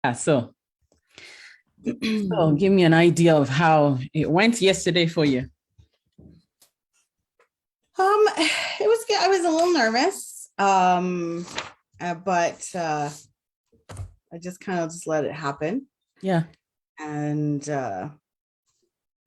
Yeah, so give me an idea of how it went yesterday for you. It was good. I was a little nervous. But I just kind of just let it happen. Yeah. And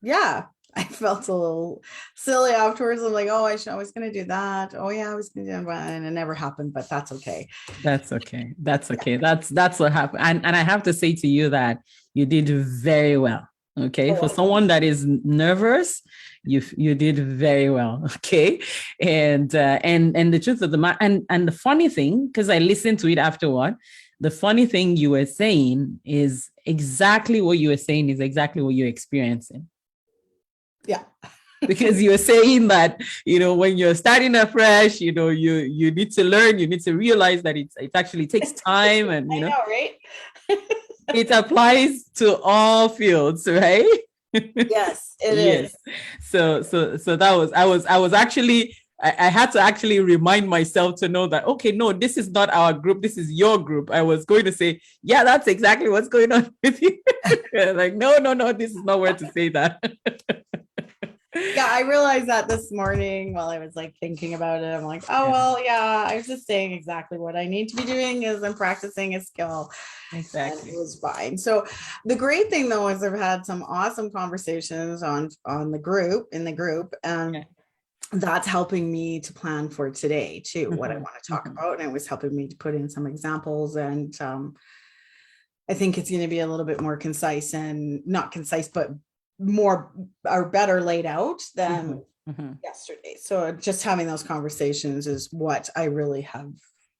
yeah, I felt a little silly afterwards. I'm like, oh, I was gonna do that. Oh yeah, I was gonna do that, and it never happened, but that's okay. That's okay. That's okay. That's what happened. And I have to say to you that you did very well. Okay. For someone that is nervous, you did very well. Okay. And the truth of the matter, and the funny thing, because I listened to it afterward, the funny thing you were saying is exactly what you were saying is exactly what you're experiencing. Yeah. Because you're saying that, when you're starting afresh, you need to learn, you need to realize that it actually takes time, and I know, right? it applies to all fields, right? Yes, it Yes. is. So I was actually, I had to actually remind myself to know that, okay, no, this is not our group, this is your group. I was going to say, yeah, that's exactly what's going on with you. Like, no, this is not where to say that. Yeah, I realized that this morning while I was like thinking about it. I'm like, oh, well, yeah, I was just saying exactly what I need to be doing is I'm practicing a skill. Exactly. And it was fine. So the great thing though is I've had some awesome conversations on the group, and that's helping me to plan for today too, what I want to talk about. And it was helping me to put in some examples, and I think it's going to be a little bit more concise, and not concise, but more or better laid out than yesterday. So just having those conversations is what I really have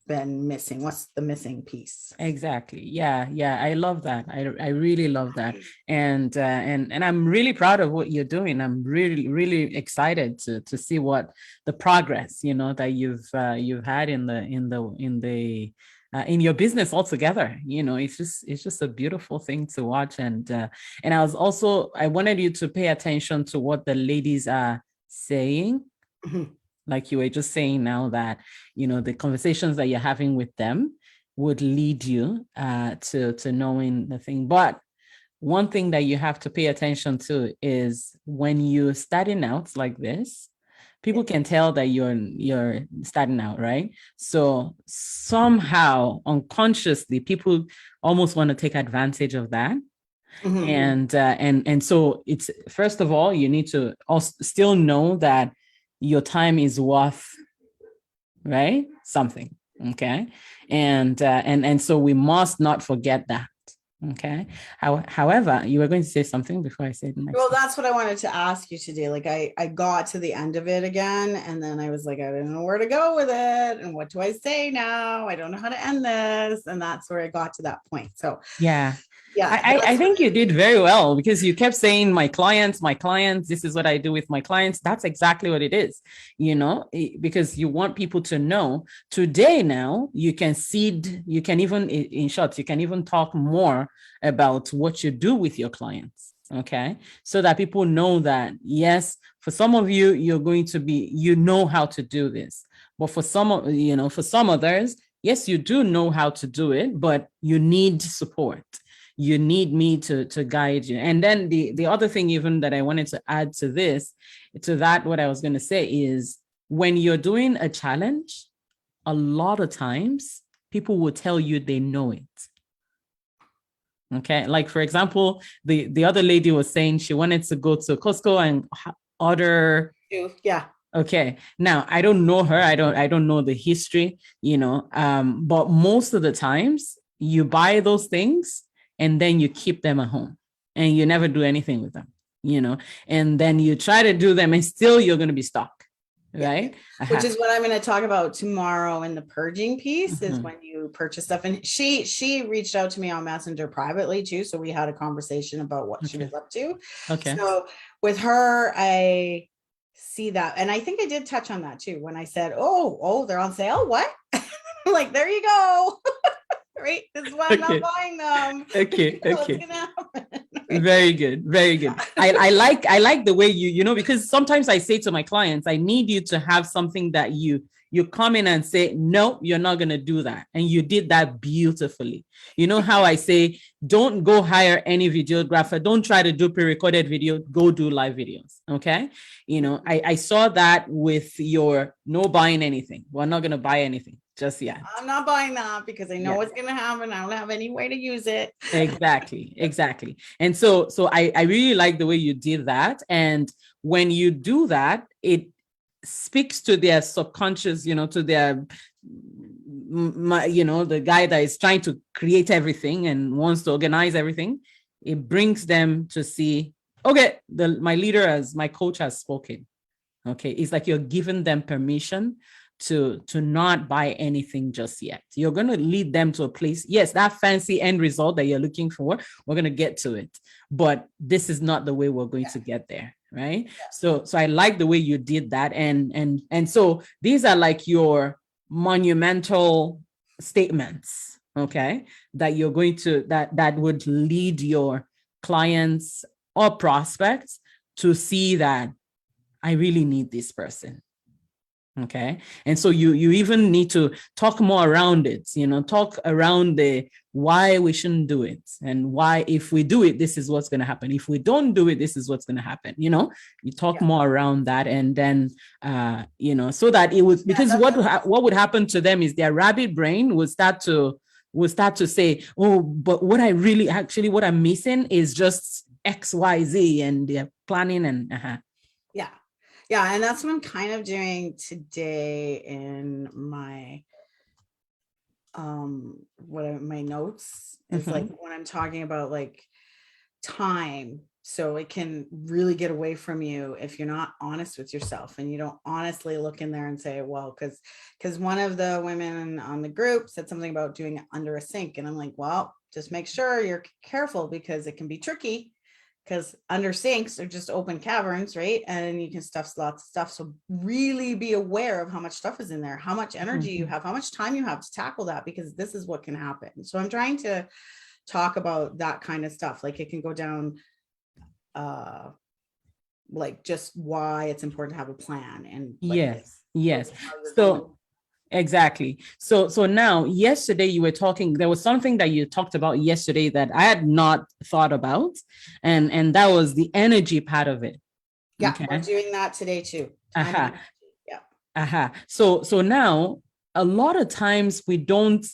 been missing. What's the missing piece? Exactly. Yeah. I love that. I really love that. And I'm really proud of what you're doing. I'm really excited to see what the progress, that you've had in your business altogether. It's just a beautiful thing to watch. And I wanted you to pay attention to what the ladies are saying. Like you were just saying now, that the conversations that you're having with them would lead you to knowing the thing. But one thing that you have to pay attention to is when you're starting out like this, people can tell that you're starting out, right? So somehow unconsciously, people almost want to take advantage of that. And so it's, first of all, you need to also still know that your time is worth, right, something. Okay. And so we must not forget that. Okay. However, you were going to say something before I said next. Well, that's what I wanted to ask you today. Like I got to the end of it again, and then I was like, I don't know where to go with it, and what do I say now? I don't know how to end this. And that's where I got to that point. So yeah, I think you did very well, because you kept saying my clients, this is what I do with my clients. That's exactly what it is, because you want people to know today. Now you can even, in short, you can even talk more about what you do with your clients. Okay. So that people know that, yes, for some of you, you're going to be, how to do this. But for some others, yes, you do know how to do it, but you need support. You need me to guide you. And then the other thing even that I wanted to add to that, what I was going to say is, when you're doing a challenge, a lot of times people will tell you they know it. Okay. Like, for example, the other lady was saying she wanted to go to Costco and order. Yeah. Okay. Now, I don't know her. I don't know the history, but most of the times you buy those things and then you keep them at home and you never do anything with them, and then you try to do them and still you're going to be stuck. Right. Which is what I'm going to talk about tomorrow in the purging piece, is when you purchase stuff. And she reached out to me on Messenger privately too. So we had a conversation about what she was up to. Okay. So with her, I see that. And I think I did touch on that too, when I said, oh, they're on sale. What? Like, there you go. Right. This is why I'm not buying them. Okay. Very good. I like the way because sometimes I say to my clients, I need you to have something that you you come in and say, no, you're not going to do that. And you did that beautifully. You know how I say, don't go hire any videographer. Don't try to do pre-recorded video. Go do live videos. Okay. You know, I saw that with your no buying anything. We're not going to buy anything just yet. I'm not buying that because I know what's going to happen. I don't have any way to use it. Exactly. And so I really like the way you did that. And when you do that, it speaks to their subconscious, you know, to their, you know, the guy that is trying to create everything and wants to organize everything. It brings them to see, okay, my leader, my coach has spoken. Okay, it's like you're giving them permission to not buy anything just yet. You're going to lead them to a place. Yes, that fancy end result that you're looking for, we're going to get to it. But this is not the way we're going to get there, right? So I like the way you did that. And so these are like your monumental statements, okay, that you're going to, that would lead your clients or prospects to see that I really need this person. Okay. And so you even need to talk more around it, you know, talk around the why we shouldn't do it and why, if we do it, this is what's going to happen. If we don't do it, this is what's going to happen. You know, you talk more around that, and then, you know, so that it would, because what would happen to them is their rabbit brain would start to say, oh, but what I'm missing is just X, Y, Z, and they're planning and Yeah, and that's what I'm kind of doing today in my my notes is like when I'm talking about like time, so it can really get away from you if you're not honest with yourself and you don't honestly look in there and say, well, because one of the women on the group said something about doing it under a sink, and I'm like, well, just make sure you're careful because it can be tricky. Because under sinks are just open caverns, right? And you can stuff lots of stuff. So really be aware of how much stuff is in there, how much energy you have, how much time you have to tackle that, because this is what can happen. So I'm trying to talk about that kind of stuff. Like it can go down, like just why it's important to have a plan. And like, yes. So exactly. So now, yesterday you were talking, there was something that you talked about yesterday that I had not thought about. And that was the energy part of it. Yeah, okay. We're doing that today too. So now a lot of times we don't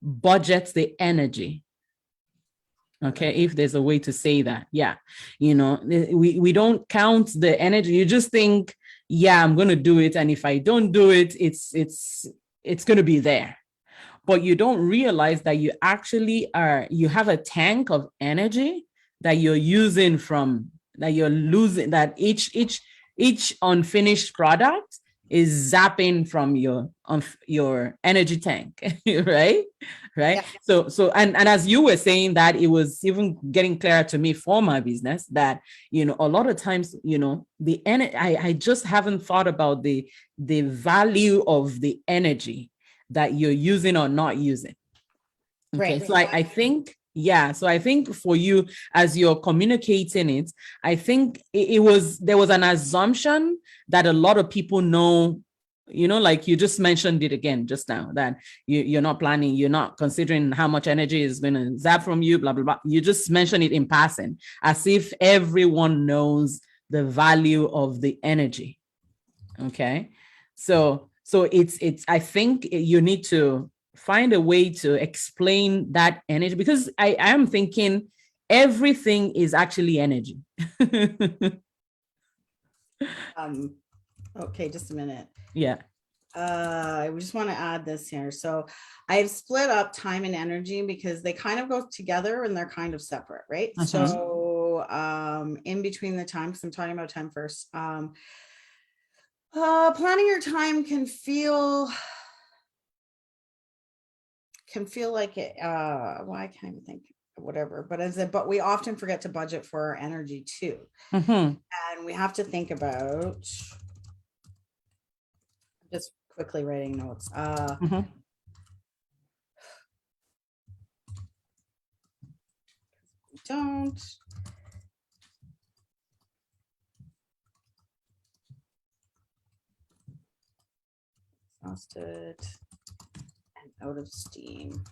budget the energy. Okay, if there's a way to say that. Yeah. You know, we don't count the energy. You just think, yeah, I'm going to do it. And if I don't do it, it's going to be there. But you don't realize that you actually you have a tank of energy that you're using that you're losing, that each unfinished product is zapping from your energy tank, right? Yeah. So and as you were saying that, it was even getting clearer to me for my business that, you know, a lot of times, you know, the energy, I just haven't thought about the value of the energy that you're using or not using. Okay. Right. So I think, so I think for you, as you're communicating it, I think there was an assumption that a lot of people know, you know, like you just mentioned it again just now, that you're not planning, you're not considering how much energy is going to zap from you, blah, blah, blah. You just mentioned it in passing, as if everyone knows the value of the energy. Okay. So it's, I think you need to find a way to explain that energy, because I am thinking everything is actually energy. Okay, just a minute. Yeah. I just want to add this here. So I've split up time and energy because they kind of go together and they're kind of separate, right? So in between the time, because I'm talking about time first, planning your time can feel like it, well, I can't even think, whatever, but we often forget to budget for our energy too. And we have to think about, just quickly writing notes. Don't. exhausted and out of steam.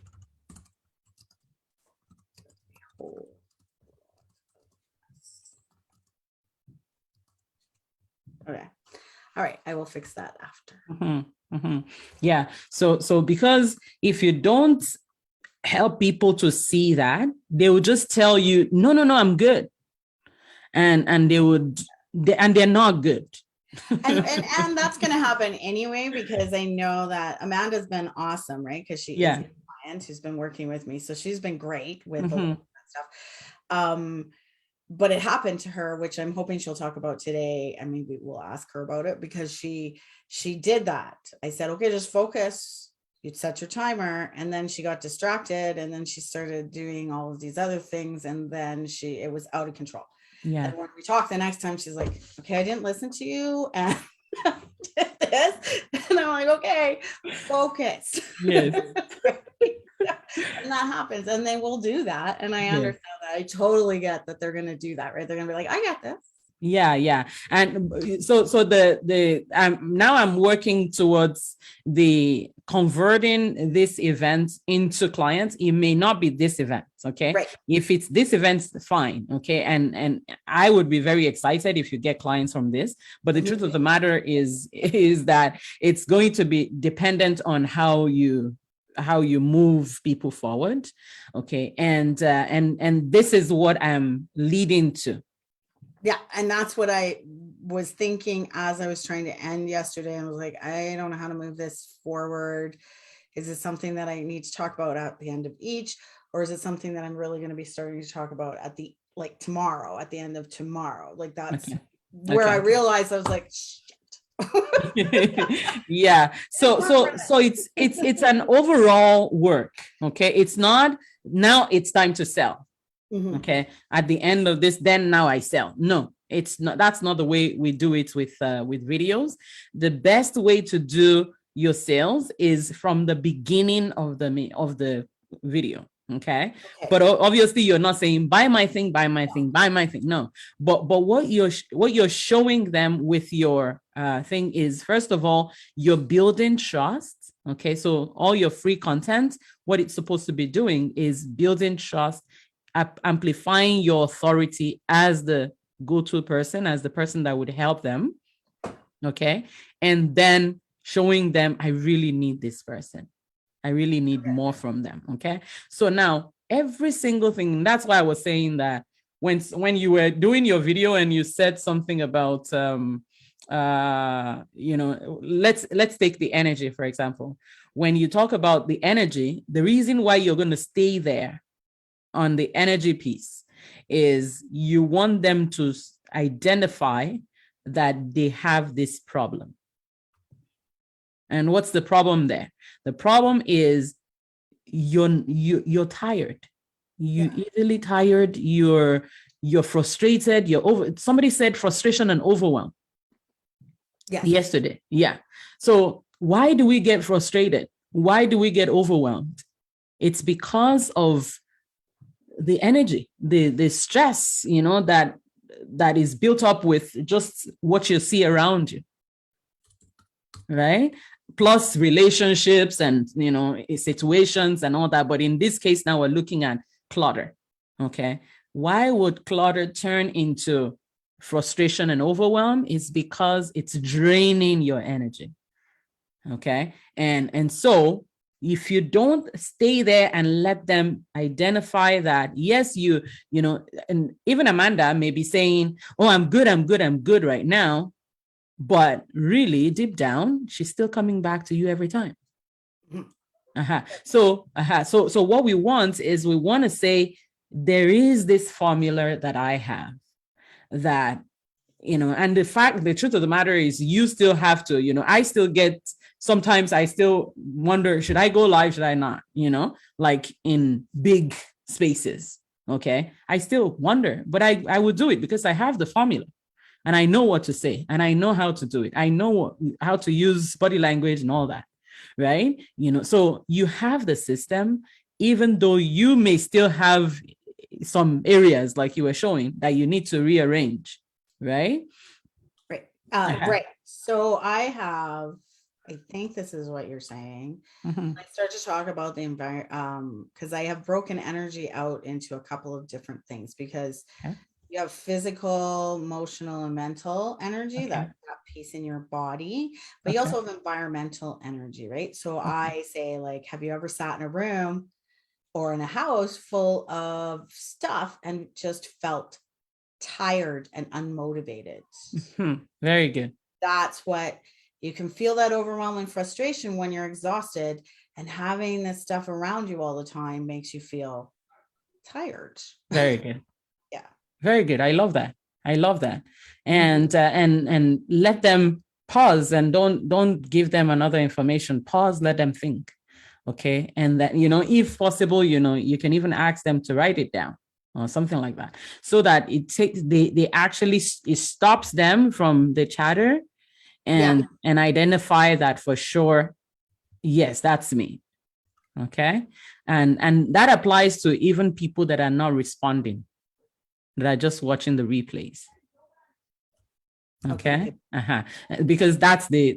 Okay. All right. I will fix that after. Yeah. So because if you don't help people to see that, they will just tell you, no, I'm good. And they're not good. and that's going to happen anyway, because I know that Amanda's been awesome, right? Because she is a client who's been working with me, so she's been great with the stuff. But it happened to her, which I'm hoping she'll talk about today, and maybe we'll ask her about it, because she did that. I said, okay, just focus. You'd set your timer, and then she got distracted, and then she started doing all of these other things, and then it was out of control. Yeah. And when we talked the next time, she's like, okay, I didn't listen to you, and did this. And I'm like, okay, focus. Yes. And that happens, and they will do that. And I understand that. I totally get that they're going to do that, right? They're going to be like, I got this. Yeah. And so the now I'm working towards the converting this event into clients. It may not be this event. Okay. Right. If it's this event, fine. Okay. And I would be very excited if you get clients from this. But the truth of the matter is that it's going to be dependent on how you move people forward. Okay. And this is what I'm leading to. Yeah. And that's what I was thinking as I was trying to end yesterday. I was like, I don't know how to move this forward. Is it something that I need to talk about at the end of each, or is it something that I'm really going to be starting to talk about at the end of tomorrow? Like that's where I realized I was like, yeah. So it's an overall work. Okay. It's not now it's time to sell. Okay. At the end of this, then now I sell. No, it's not. That's not the way we do it with videos. The best way to do your sales is from the beginning of the video. Okay. But obviously you're not saying buy my thing, buy my thing, buy my thing. No, but what you're showing them with your thing is, first of all, you're building trust. Okay. So all your free content, what it's supposed to be doing is building trust, amplifying your authority as the go-to person, as the person that would help them. Okay. And then showing them, I really need this person. I really need more from them. Okay. So now every single thing, that's why I was saying that when you were doing your video and you said something about, let's take the energy, for example. When you talk about the energy, the reason why you're going to stay there on the energy piece is you want them to identify that they have this problem. And what's the problem there? The problem is you're tired. You're easily tired. You're frustrated. Somebody said frustration and overwhelm. Yeah. Yesterday. Yeah. So why do we get frustrated? Why do we get overwhelmed? It's because of the energy, the stress, that is built up with just what you see around you, right? Plus relationships and, situations and all that. But in this case, now we're looking at clutter. Okay. Why would clutter turn into frustration and overwhelm? Is because it's draining your energy. Okay. And so if you don't stay there and let them identify that, yes, and even Amanda may be saying, oh, I'm good right now. But really deep down, she's still coming back to you every time. So what we want is we want to say, there is this formula that I have that, and the truth of the matter is you still have to, I still get, sometimes I still wonder, should I go live? Should I not? Like in big spaces. Okay. I still wonder, but I would do it because I have the formula. And I know what to say, and I know how to do it. I know how to use body language and all that, right? So you have the system, even though you may still have some areas like you were showing that you need to rearrange, right? Right. Right. So I I think this is what you're saying. Mm-hmm. I start to talk about the environment, because I have broken energy out into a couple of different things, because Okay. you have physical, emotional, and mental energy, Okay. that piece in your body, but you Okay. also have environmental energy, right? So I say, like, have you ever sat in a room or in a house full of stuff and just felt tired and unmotivated? Mm-hmm. Very good. That's what you can feel, that overwhelming frustration when you're exhausted, and having this stuff around you all the time makes you feel tired. Very good. Yeah. Very good. I love that. I love that. Mhm. And let them pause, and don't give them another information. Pause, let them think. Okay. And that, if possible, you can even ask them to write it down or something like that, so that they actually, it stops them from the chatter, Yeah. and identify that for sure. Yes, that's me. Okay. And that applies to even people that are not responding, that are just watching the replays. Okay. Uh-huh. Because that's the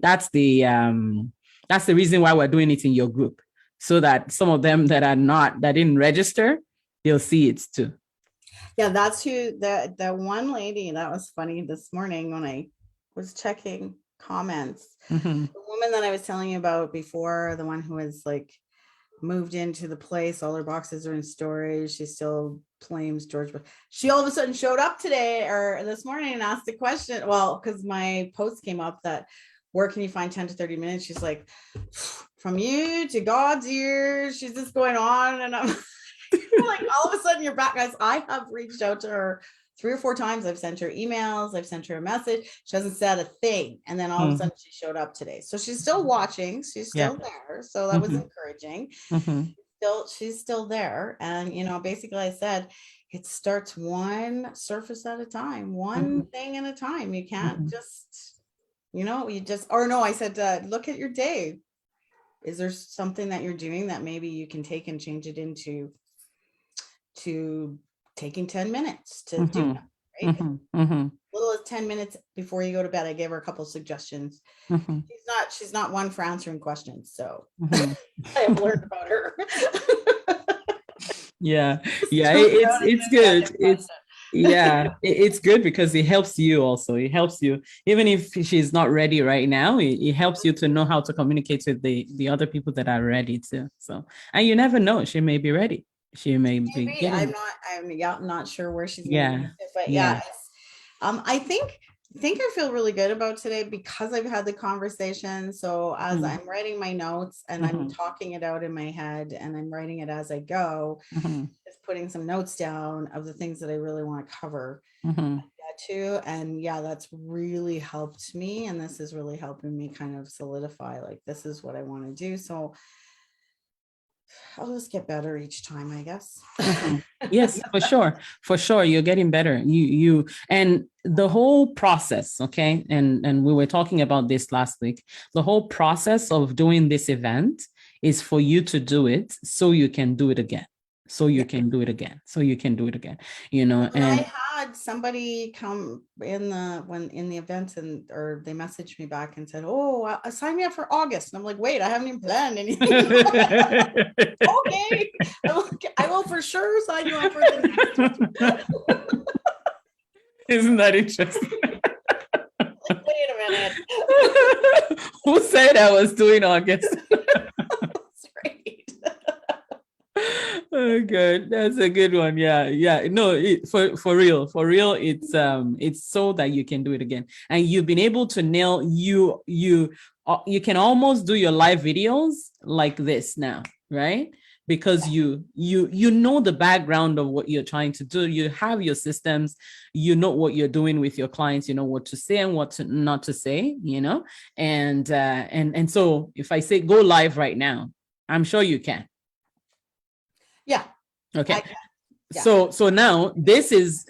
reason why we're doing it in your group, so that some of them that didn't register, they'll see it too. Yeah, that's who the one lady, that was funny this morning when I was checking comments. Mm-hmm. The woman that I was telling you about before, the one who was like moved into the place, all her boxes are in storage, she still claims George, but she all of a sudden showed up today or this morning and asked a question. Well, because my post came up that, where can you find 10 to 30 minutes? She's like, from you to God's ears. She's just going on, and I'm like, all of a sudden you're back, guys. I have reached out to her 3 or 4 times. I've sent her emails, I've sent her a message. She hasn't said a thing, and then all of a sudden she showed up today. So she's still watching, she's still there, so that was encouraging. She's still there. And basically I said, it starts one surface at a time, one thing at a time. You can't just, I said, look at your day. Is there something that you're doing that maybe you can take and change it into taking 10 minutes to do that, right? Little as 10 minutes before you go to bed. I gave her a couple of suggestions. She's not one for answering questions, so I've learned about her. It's good. It's good because it helps you also. It helps you, even if she's not ready right now, it helps you to know how to communicate with the other people that are ready too. So, and you never know, she may be ready. She may be getting. I'm not sure where she's going to it, but I think I feel really good about today because I've had the conversation. So as I'm writing my notes and I'm talking it out in my head and I'm writing it as I go, just putting some notes down of the things that I really want to cover too. And that's really helped me. And this is really helping me kind of solidify, like, this is what I want to do. So I'll just get better each time, I guess. Yes, for sure, you're getting better. You and the whole process, okay, and we were talking about this last week. The whole process of doing this event is for you to do it so you can do it again. So you can do it again. And I had somebody come in the event or they messaged me back and said, "Oh, sign me up for August." And I'm like, "Wait, I haven't even planned anything." Okay, I will for sure sign you up for the next one. Isn't that interesting? Like, wait a minute. Who said I was doing August? That's right. Oh, good. That's a good one. Yeah. No, for real, it's so that you can do it again, and you've been able to nail. You can almost do your live videos like this now, right? Because you know the background of what you're trying to do. You have your systems. You know what you're doing with your clients. You know what to say and what not to say. And so if I say go live right now, I'm sure you can. Yeah. Okay. So now this is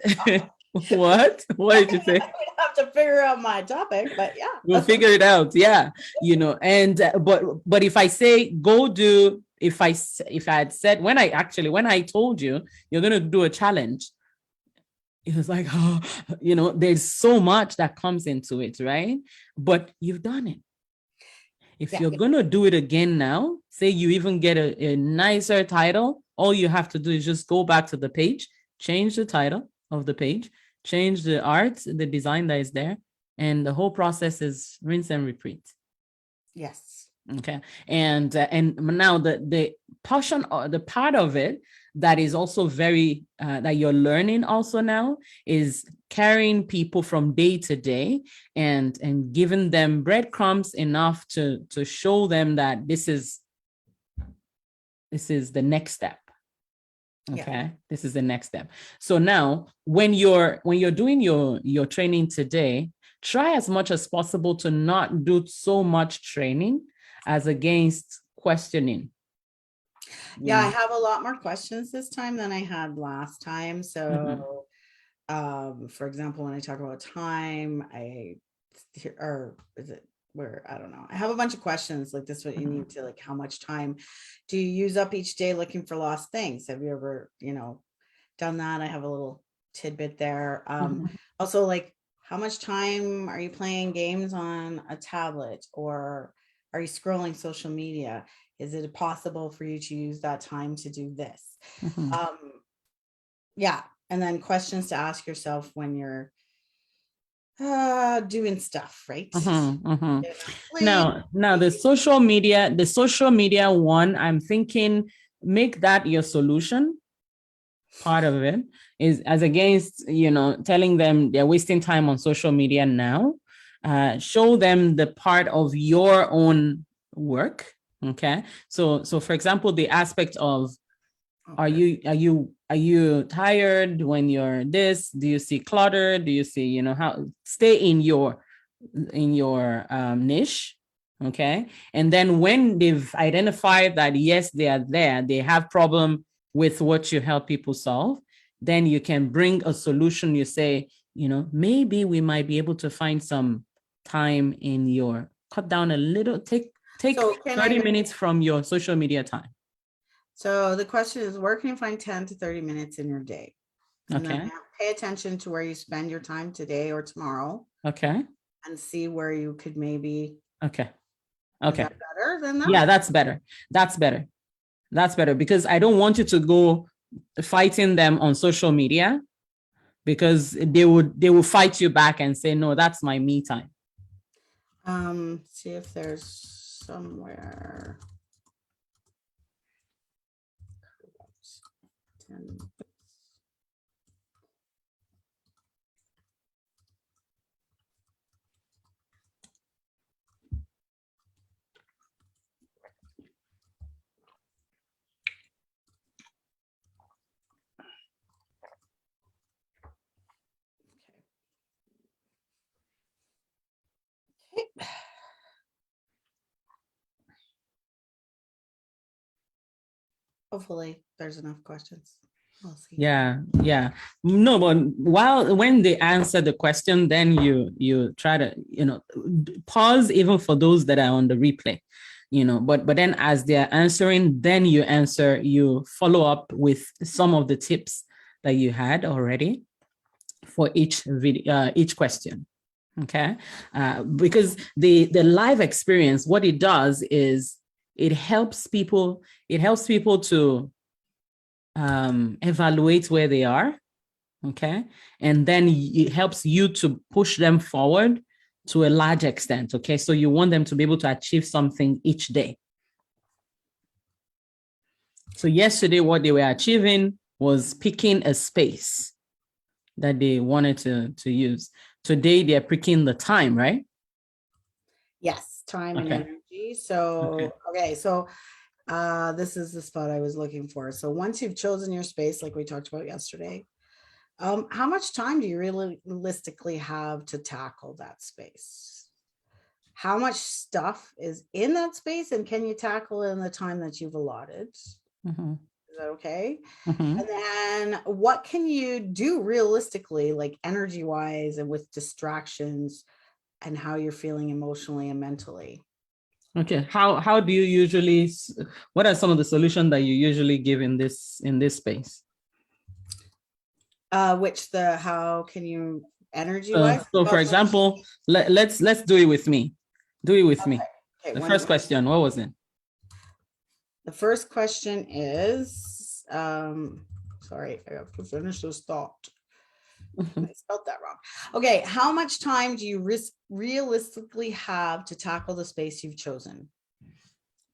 what did you say? I would have to figure out my topic, but yeah, we'll figure it out. Yeah, and but if I say go do, if I had said when I told you you're gonna do a challenge, it was like, there's so much that comes into it, right? But you've done it. If you're going to do it again now, say you even get a nicer title, all you have to do is just go back to the page, change the title of the page, change the art, the design that is there, and the whole process is rinse and repeat. Yes. Okay. And now the portion, the part of it that is also very, that you're learning also now is carrying people from day to day and giving them breadcrumbs enough to show them that this is the next step. Okay. Yeah. This is the next step. So now when you're doing your training today, try as much as possible to not do so much training as against questioning. Yeah, I have a lot more questions this time than I had last time. So, for example, when I talk about time, I don't know. I have a bunch of questions like this, what you need to, like, how much time do you use up each day looking for lost things? Have you ever, done that? I have a little tidbit there. Also, like, how much time are you playing games on a tablet, or are you scrolling social media? Is it possible for you to use that time to do this? Yeah. And then questions to ask yourself when you're doing stuff, right? Now the social media one, I'm thinking, make that your solution. Part of it is as against, telling them they're wasting time on social media now. Show them the part of your own work. Okay. So for example, the aspect of, are you tired when you're this? Do you see clutter? Do you see, how stay in your niche? Okay. And then when they've identified that, yes, they are there, they have problem with what you help people solve, then you can bring a solution. You say, maybe we might be able to find some time in your, cut down a little, take 30 minutes from your social media time. So the question is, where can you find 10 to 30 minutes in your day? And then pay attention to where you spend your time today or tomorrow. Okay. And see where you could maybe. Okay. Is that better than that? Yeah, that's better. That's better, because I don't want you to go fighting them on social media, because they will fight you back and say, no, that's my me time. See if there's somewhere. 10. Okay. Hopefully there's enough questions. We'll see. Yeah. No, but when they answer the question, then you try to, pause even for those that are on the replay, but then as they're answering, then you follow up with some of the tips that you had already for each video, each question. Okay. Because the live experience, what it does is it helps people to evaluate where they are. Okay. And then it helps you to push them forward to a large extent. Okay. So you want them to be able to achieve something each day. So yesterday, what they were achieving was picking a space that they wanted to use. Today, they're picking the time, right? Yes, time and energy. So, so this is the spot I was looking for. So once you've chosen your space, like we talked about yesterday, how much time do you realistically have to tackle that space? How much stuff is in that space, and can you tackle it in the time that you've allotted? Is that okay? And then what can you do realistically, like energy wise and with distractions, and how you're feeling emotionally and mentally? Okay. How do you usually, what are some of the solutions that you usually give in this space? How can you energy wise? So for example, let's do it with me. Do it with me. Okay, The first question, what was it? The first question is, sorry, I have to finish this thought. I spelled that wrong. Okay, how much time do you realistically have to tackle the space you've chosen?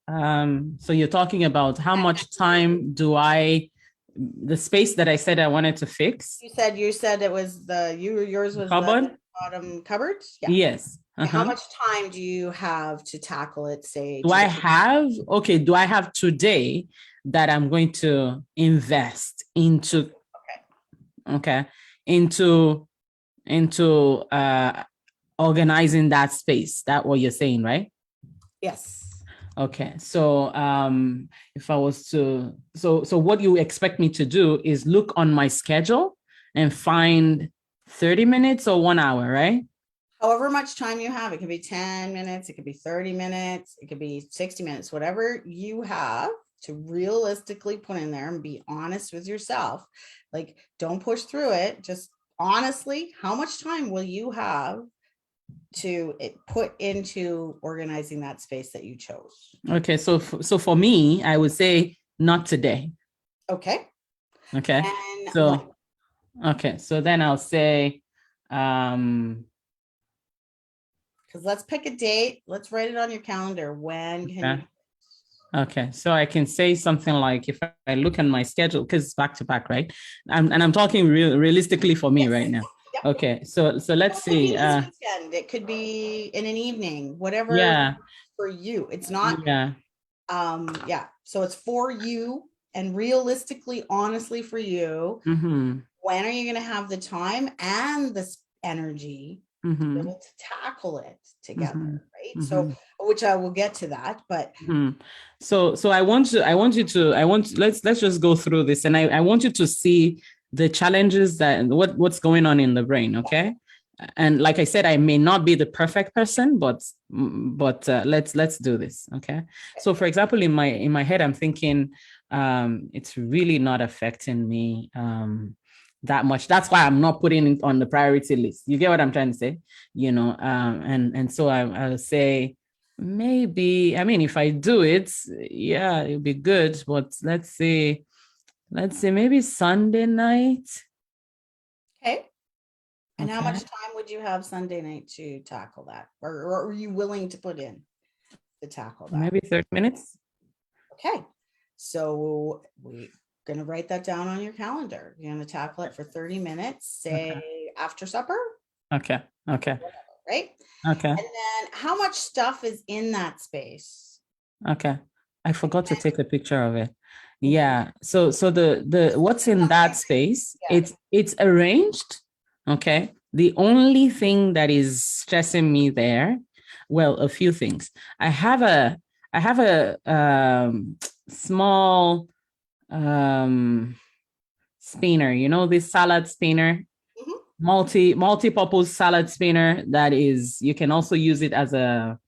So you're talking about how much time do the space that I said I wanted to fix? You said it was yours was Cupboard? the bottom cupboard? Yeah. Yes. How much time do you have to tackle it, say? Do I have today that I'm going to invest into, into organizing that space? That what you're saying, right? Yes. Okay, so if I was to, so what you expect me to do is look on my schedule and find 30 minutes or 1 hour, right? However much time you have, it could be 10 minutes, it could be 30 minutes, it could be 60 minutes, whatever you have to realistically put in there and be honest with yourself. Like, don't push through it. Just honestly, how much time will you have to put into organizing that space that you chose? Okay, so for me, I would say not today. Okay. Okay. And so okay, so then I'll say because let's pick a date. Let's write it on your calendar. When can you? Okay, so I can say something like, if I look at my schedule, because it's back to back, right? I'm talking realistically for me right now. Yep. Okay, so let's see. It could be in an evening, whatever for you. It's not. So it's for you and realistically, honestly for you. When are you going to have the time and the energy to be able to tackle it together, right? So, which I will get to that, but so let's just go through this, and I want you to see the challenges that what's going on in the brain, okay? And like I said, I may not be the perfect person, but let's do this, okay? So for example, in my head, I'm thinking it's really not affecting me that much. That's why I'm not putting it on the priority list. You get what I'm trying to say? You know, and so I'll say maybe, I mean, if I do it, yeah, it'll be good. But let's say maybe Sunday night. Okay. And how much time would you have Sunday night to tackle that? Or are you willing to put in to tackle that? Maybe 30 minutes. Okay. So we're going to write that down on your calendar. You're going to tackle it for 30 minutes, say after supper. Okay. Right? Okay. And then how much stuff is in that space? Okay. I forgot to take a picture of it. Yeah. So the what's in that space, it's arranged. Okay. The only thing that is stressing me there, well, a few things. I have a small spinner, you know, this salad spinner, multi-purpose salad spinner that is, you can also use it as a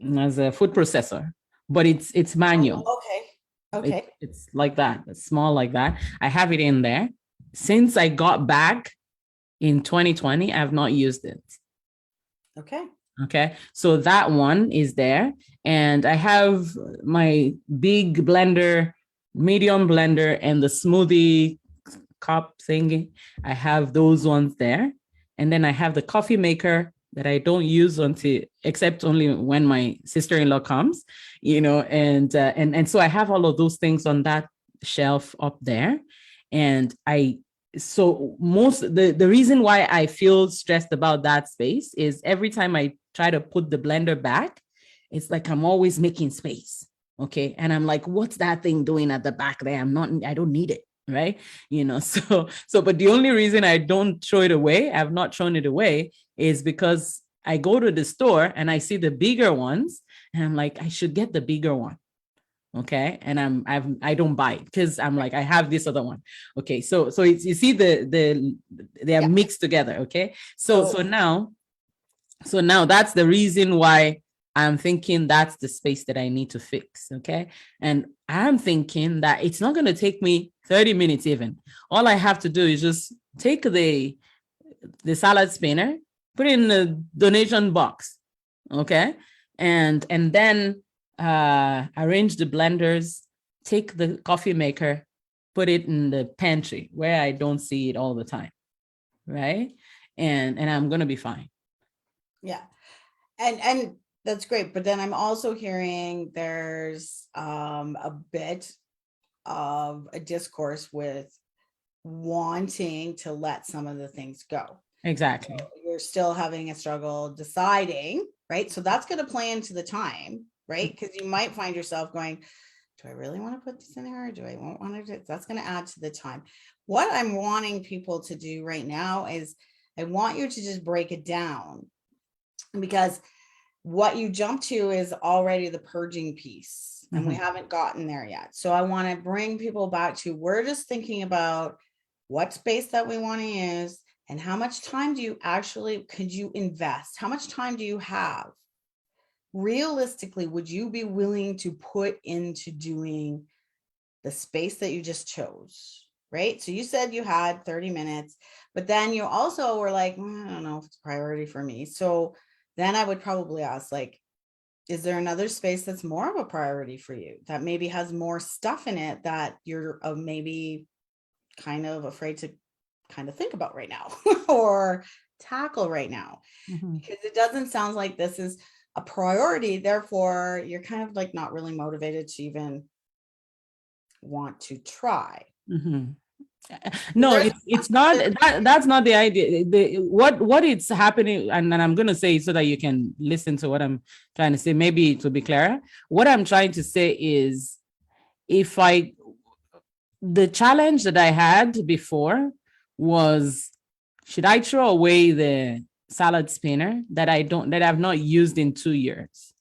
food processor, but it's manual. Okay. It's like that. It's small like that. I have it in there. Since I got back in 2020, I have not used it. Okay. So that one is there. And I have my big blender, medium blender, and the smoothie cup thingy. I have those ones there. And then I have the coffee maker that I don't use except only when my sister-in-law comes, you know, and so I have all of those things on that shelf up there. And the reason why I feel stressed about that space is every time I try to put the blender back, it's like I'm always making space. Okay. And I'm like, what's that thing doing at the back there? I don't need it. Right. You know, but the only reason I don't throw it away, I've not thrown it away, is because I go to the store and I see the bigger ones and I'm like, I should get the bigger one. Okay. And I don't buy it because I'm like, I have this other one. Okay. So you see they are mixed together. Okay. So now that's the reason why I'm thinking that's the space that I need to fix. Okay. And I'm thinking that it's not going to take me 30 minutes even. All I have to do is just take the salad spinner, put it in the donation box. Okay. and then arrange the blenders, take the coffee maker, put it in the pantry where I don't see it all the time, right? And I'm gonna be fine. Yeah. And that's great. But then I'm also hearing there's a bit of a discourse with wanting to let some of the things go. Exactly. So you're still having a struggle deciding, right? So that's going to play into the time, right? Because you might find yourself going, do I really want to put this in there? Or do I want to? That's going to add to the time. What I'm wanting people to do right now is I want you to just break it down, because what you jump to is already the purging piece, and we haven't gotten there yet. So I want to bring people back to, we're just thinking about what space that we want to use and how much time do you actually, could you invest? How much time do you have? Realistically, would you be willing to put into doing the space that you just chose? Right? So you said you had 30 minutes, but then you also were like, I don't know if it's a priority for me. So then I would probably ask, like, is there another space that's more of a priority for you, that maybe has more stuff in it that you're maybe kind of afraid to kind of think about right now or tackle right now? Because it doesn't sound like this is a priority. Therefore, you're kind of like not really motivated to even want to try. No, it's not that's not the idea. What it's happening, and I'm going to say so that you can listen to what I'm trying to say, maybe it will be clearer. What I'm trying to say is, the challenge that I had before was, should I throw away the salad spinner that I've not used in 2 years?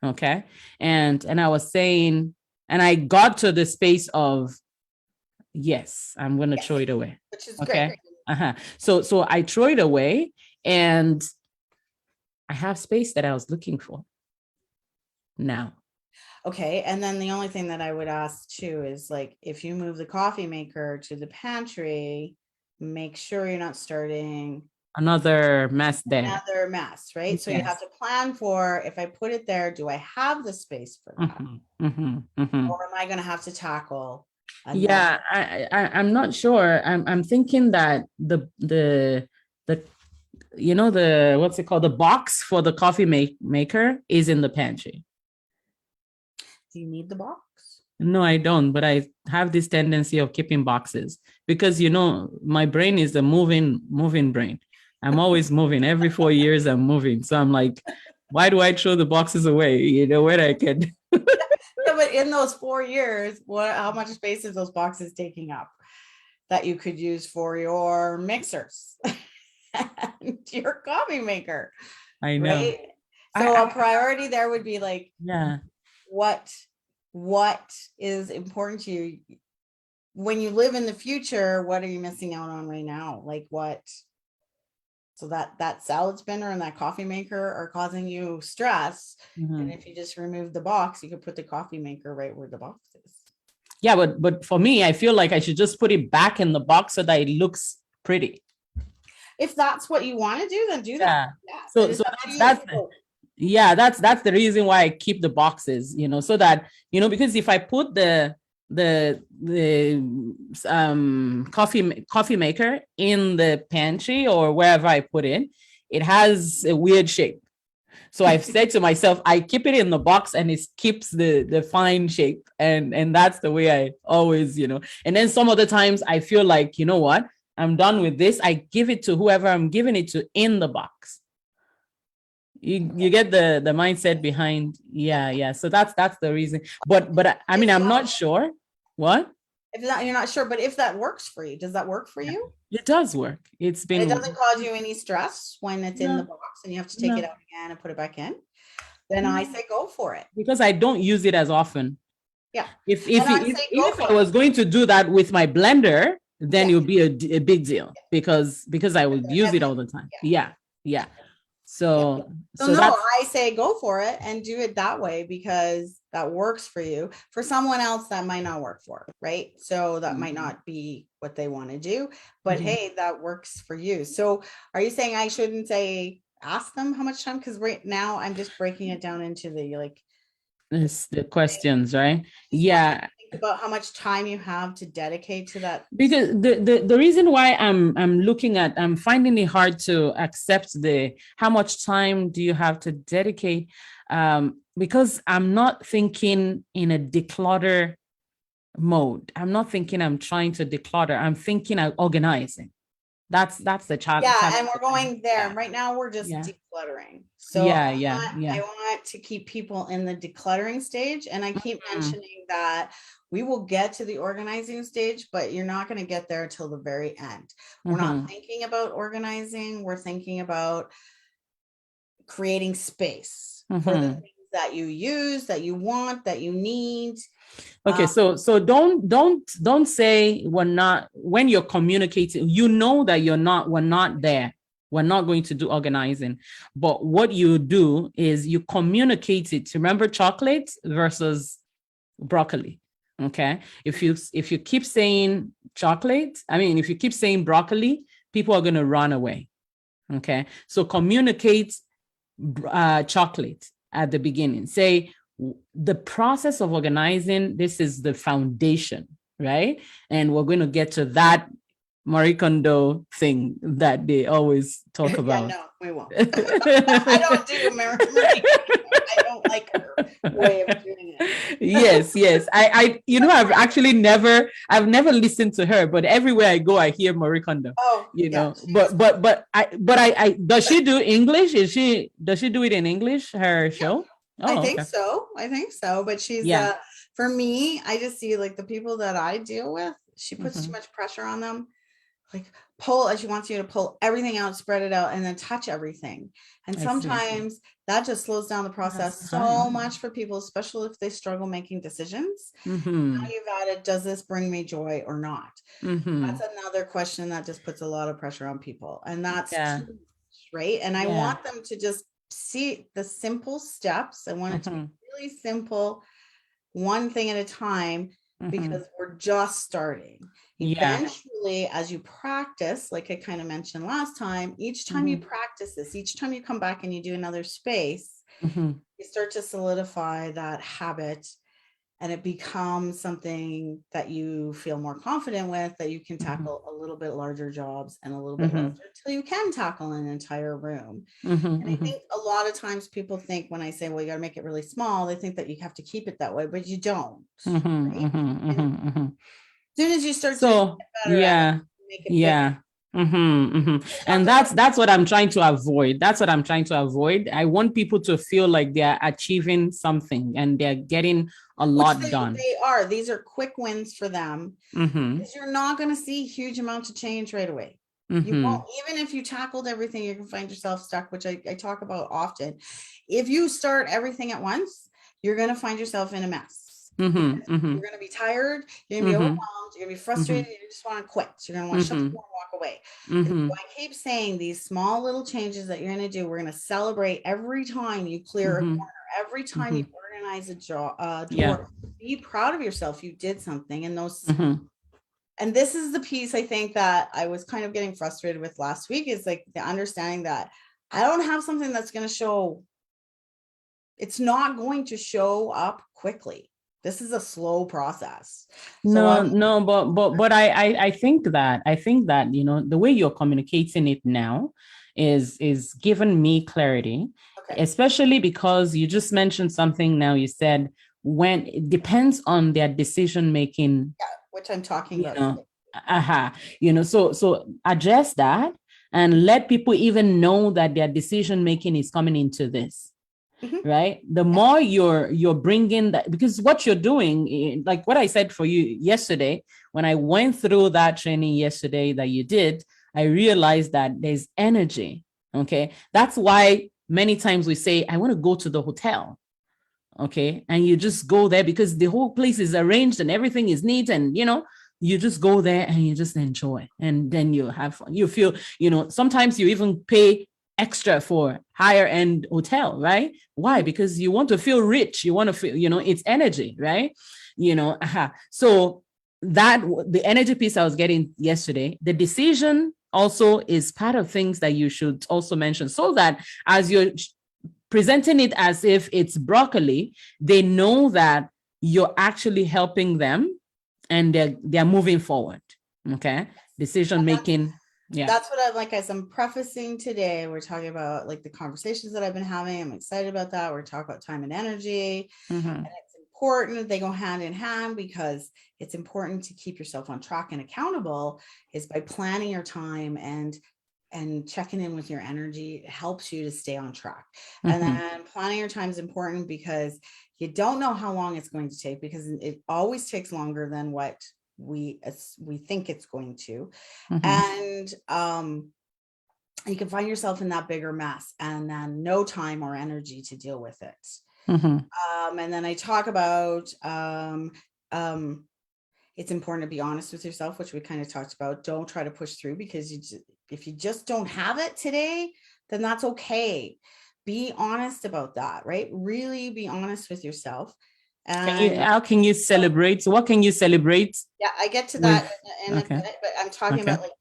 Okay. And I was saying, and I got to the space of, yes, I'm going to throw it away. Which is okay. Great. So I throw it away, and I have space that I was looking for now. Okay. And then the only thing that I would ask too is, like, if you move the coffee maker to the pantry, make sure you're not starting another mess there. Another mess, right? So you have to plan for, if I put it there, do I have the space for that? Or am I going to have to tackle? Yeah, I'm not sure. I'm thinking that the what's it called? The box for the coffee maker is in the pantry. Do you need the box? No, I don't, but I have this tendency of keeping boxes because, my brain is a moving brain. I'm always moving. Every 4 years, I'm moving. So I'm like, why do I throw the boxes away? When I can. Yeah, but in those 4 years, how much space is those boxes taking up that you could use for your mixers and your coffee maker? I know. Right? So a priority there would be like, yeah, what is important to you when you live in the future? What are you missing out on right now? Like what? So that salad spinner and that coffee maker are causing you stress. And if you just remove the box, you could put the coffee maker right where the box is. Yeah, but for me, I feel like I should just put it back in the box so that it looks pretty. If that's what you want to do, then do that. Yeah. So that's the reason why I keep the boxes, so that, because if I put the coffee maker in the pantry or wherever I put it has a weird shape. So I've said to myself, I keep it in the box and it keeps the fine shape. And that's the way I always, and then some other times I feel like, you know what, I'm done with this. I give it to whoever I'm giving it to in the box. You get the mindset behind. Yeah. So that's the reason. But I mean, I'm not sure. What? If you're not sure, but if that works for you, does that work for you? It does work. It doesn't cause you any stress when it's in the box and you have to take it out again and put it back in. Then I say go for it. Because I don't use it as often. Yeah. If I was going to do that with my blender, then it would be a big deal because I would use it all the time. Yeah. So no, I say go for it and do it that way because that works for you. For someone else, that might not work for, right? So that might not be what they want to do, but hey, that works for you. So are you saying I shouldn't say ask them how much time? Because right now I'm just breaking it down into the like It's the questions, right? Yeah. Think about how much time you have to dedicate to that. Because the reason why I'm finding it hard to accept the how much time do you have to dedicate, because I'm not thinking in a declutter mode. I'm not thinking I'm trying to declutter. I'm thinking I'm organizing. That's the challenge. Yeah, and we're going there. Yeah. Right now we're just decluttering. So I want to keep people in the decluttering stage. And I keep mentioning that we will get to the organizing stage, but you're not going to get there till the very end. We're not thinking about organizing. We're thinking about creating space for the things that you use, that you want, that you need. Okay, so don't say we're not, when you're communicating, you know that we're not there. We're not going to do organizing. But what you do is you communicate it. Remember chocolate versus broccoli. Okay. If you keep saying chocolate, if you keep saying broccoli, people are going to run away. Okay. So communicate chocolate at the beginning. Say, the process of organizing, this is the foundation, right? And we're going to get to that Marie Kondo thing that they always talk about. No, we won't. I don't do Marie Kondo. I don't like her way of doing it. Yes. I've never listened to her, but everywhere I go, I hear Marie Kondo. Oh, but I does she do English? Does she do it in English? Her show? Oh, I think so. But she's for me, I just see like the people that I deal with, she puts too much pressure on them. Like she wants you to pull everything out, spread it out, and then touch everything. And sometimes that just slows down the process so much for people, especially if they struggle making decisions. Now you've added, does this bring me joy or not? That's another question that just puts a lot of pressure on people. And that's right. And I want them to just see the simple steps. I want it to be really simple, one thing at a time, because we're just starting. Eventually, as you practice, like I kind of mentioned last time, each time you practice this, each time you come back and you do another space, you start to solidify that habit, and it becomes something that you feel more confident with, that you can tackle a little bit larger jobs and a little bit larger until you can tackle an entire room. And I think a lot of times people think when I say, well, you got to make it really small, they think that you have to keep it that way, but you don't. As soon as you start to make it better. And that's what I'm trying to avoid. I want people to feel like they're achieving something and they're getting a lot done. These are quick wins for them. Because you're not going to see huge amounts of change right away. You won't. Even if you tackled everything, you can find yourself stuck, which I talk about often. If you start everything at once, you're going to find yourself in a mess. You're going to be tired, you're going to be overwhelmed, you're going to be frustrated, you just want to quit. So you're going to want to shut the door and walk away. And so I keep saying these small little changes that you're going to do, we're going to celebrate every time you clear a corner, every time you organize a door. Be proud of yourself. You did something. And those and this is the piece I think that I was kind of getting frustrated with last week, is like the understanding that I don't have something that's going to show. It's not going to show up quickly. This is a slow process. But I think that, the way you're communicating it now is giving me clarity, especially because you just mentioned something now. You said when it depends on their decision-making, which I'm talking about. So address that and let people even know that their decision-making is coming into this. Right. The more you're bringing that, because what you're doing, like what I said for you yesterday, when I went through that training yesterday that you did, I realized that there's energy. Okay. That's why many times we say, I want to go to the hotel. Okay. And you just go there because the whole place is arranged and everything is neat. And, you just go there and you just enjoy. And then you have fun. You feel, sometimes you even pay extra for higher end hotel, right? Why? Because you want to feel rich. You want to feel, it's energy, right? So that the energy piece I was getting yesterday, the decision also is part of things that you should also mention, so that as you're presenting it as if it's broccoli, they know that you're actually helping them and they're moving forward. Okay. Decision making. Yeah. That's what I like. As I'm prefacing today, we're talking about like the conversations that I've been having. I'm excited about that. We're talking about time and energy. And it's important. They go hand in hand, because it's important to keep yourself on track and accountable is by planning your time and checking in with your energy. It helps you to stay on track. And then planning your time is important because you don't know how long it's going to take, because it always takes longer than what we think it's going to. And you can find yourself in that bigger mess and then no time or energy to deal with it. And then I talk about it's important to be honest with yourself, which we kind of talked about. Don't try to push through, because if you just don't have it today, then that's okay. Be honest about that, right? Really be honest with yourself. And how can you celebrate? What can you celebrate? Yeah, I get to that in a minute, but I'm talking about like,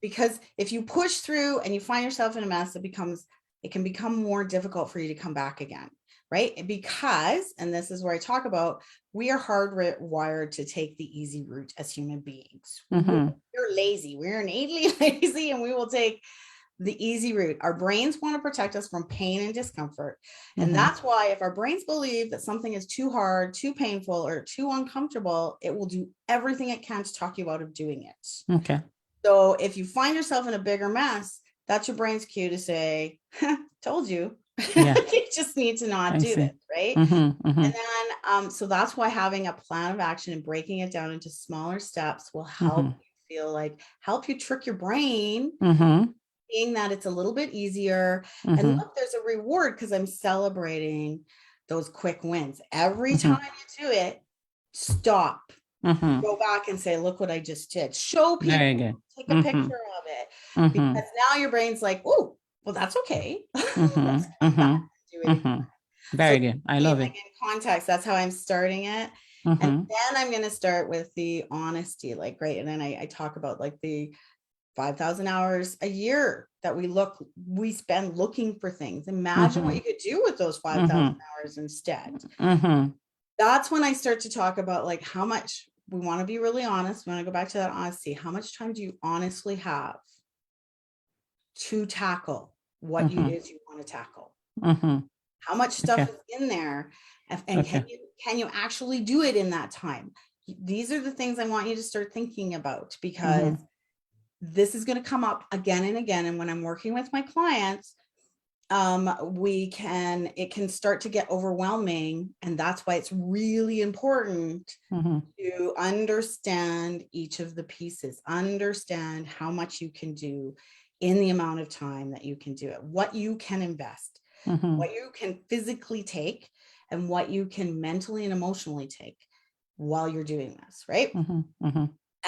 because if you push through and you find yourself in a mess, it can become more difficult for you to come back again, right? Because, and this is where I talk about, we are hardwired to take the easy route as human beings. We're lazy. We're innately lazy, and we will take the easy route. Our brains want to protect us from pain and discomfort. And that's why if our brains believe that something is too hard, too painful, or too uncomfortable, it will do everything it can to talk you out of doing it. Okay. So if you find yourself in a bigger mess, that's your brain's cue to say, told you. Yeah. You just need to not do it, right? And then, so that's why having a plan of action and breaking it down into smaller steps will help you help you trick your brain, seeing that it's a little bit easier. And look, there's a reward, because I'm celebrating those quick wins. Every time you do it, stop, go back and say, look what I just did. Show people, take a picture of it, because now your brain's like, oh, well, that's okay. Very good. I love it. In context, that's how I'm starting it. And then I'm going to start with the honesty, like, right. And then I talk about like the 5,000 hours a year that we spend looking for things. Imagine what you could do with those 5,000 hours instead. That's when I start to talk about like how much we want to be really honest. We want to go back to that honesty. How much time do you honestly have to tackle what it is you want to tackle? How much stuff is in there? And can you actually do it in that time? These are the things I want you to start thinking about, because this is going to come up again and again. And when I'm working with my clients, it can start to get overwhelming. And that's why it's really important to understand each of the pieces, understand how much you can do in the amount of time that you can do it, what you can invest, what you can physically take, and what you can mentally and emotionally take while you're doing this, right?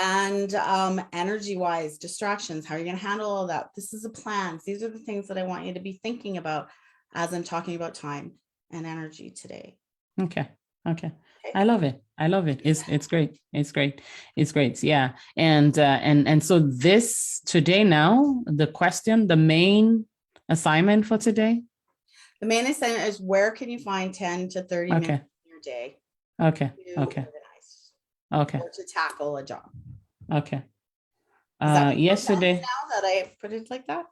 And energy wise, distractions, how are you going to handle all that? This is a plan. These are the things that I want you to be thinking about as I'm talking about time and energy today. Okay. I love it. It's great. It's great. Yeah. And so this today, now the main assignment for today. The main assignment is, where can you find 10 to 30 minutes in your day? Or to tackle a job. Yesterday, now that I put it like that,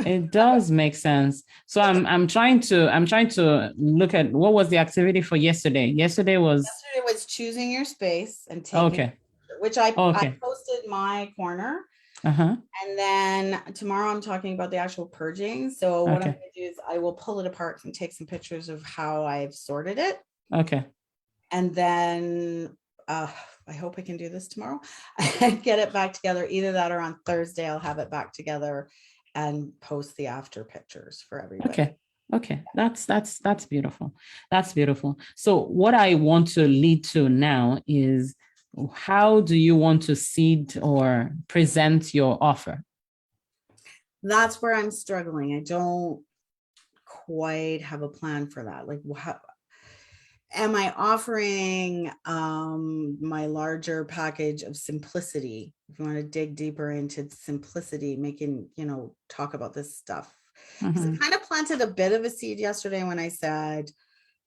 it does make sense. So I'm trying to look at what was the activity for yesterday. Yesterday was choosing your space and taking which I posted my corner. And then tomorrow I'm talking about the actual purging. So what I'm going to do is I will pull it apart and take some pictures of how I've sorted it. And then I hope I can do this tomorrow and get it back together. Either that, or on Thursday, I'll have it back together and post the after pictures for everybody. Okay. That's beautiful. That's beautiful. So what I want to lead to now is, how do you want to seed or present your offer? That's where I'm struggling. I don't quite have a plan for that. Like, am I offering my larger package of simplicity? If you want to dig deeper into simplicity, making, talk about this stuff. Because I kind of planted a bit of a seed yesterday when I said,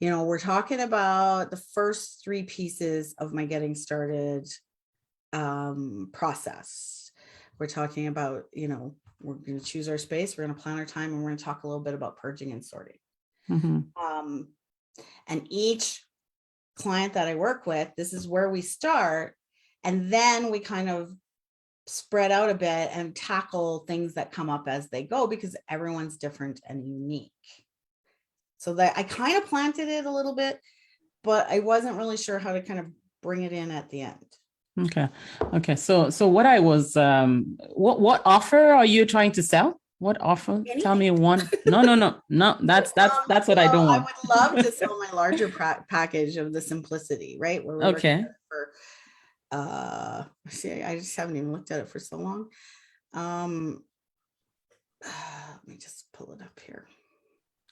we're talking about the first 3 pieces of my getting started process. We're talking about, we're going to choose our space, we're going to plan our time, and we're going to talk a little bit about purging and sorting. And each client that I work with, this is where we start. And then we kind of spread out a bit and tackle things that come up as they go, because everyone's different and unique. So that I kind of planted it a little bit, but I wasn't really sure how to kind of bring it in at the end. Okay. So what I was, what offer are you trying to sell? What offer? Anything. Tell me one. No. That's what I don't want. I would love to sell my larger package of the simplicity, right? Where we're okay. See, I just haven't even looked at it for so long. Let me just pull it up here.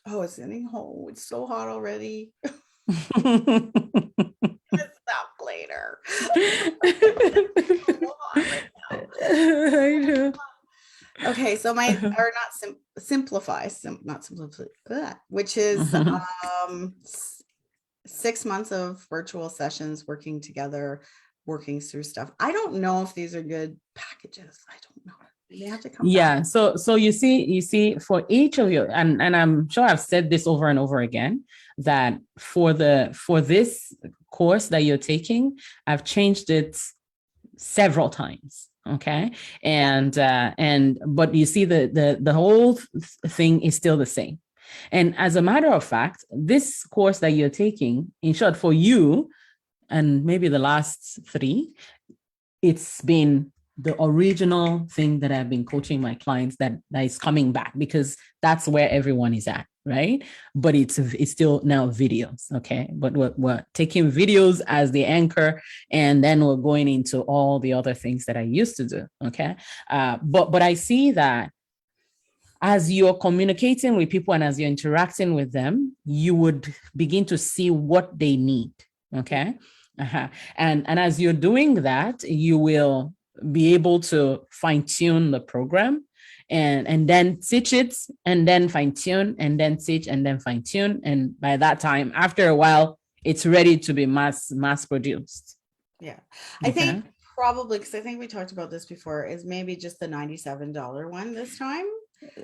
Oh, it's getting home. It's so hot already. Stop later. I know. Okay, so simplify, which is 6 months of virtual sessions, working together, working through stuff. I don't know if these are good packages. I don't know. They have to come back. So you see for each of you, and I'm sure I've said this over and over again, that for this course that you're taking, I've changed it several times. Okay. But you see the whole thing is still the same. And as a matter of fact, this course that you're taking, in short, for you, and maybe the last 3, it's been the original thing that I've been coaching my clients that is coming back, because that's where everyone is at, right? But it's still now videos, okay? But we're taking videos as the anchor, and then we're going into all the other things that I used to do, okay? But I see that as you're communicating with people and as you're interacting with them, you would begin to see what they need, okay? And as you're doing that, you will be able to fine tune the program and then teach it, and then fine tune, and then teach, and then fine tune. And by that time, after a while, it's ready to be mass produced. Yeah. I think probably, because I think we talked about this before, is maybe just the $97 one this time.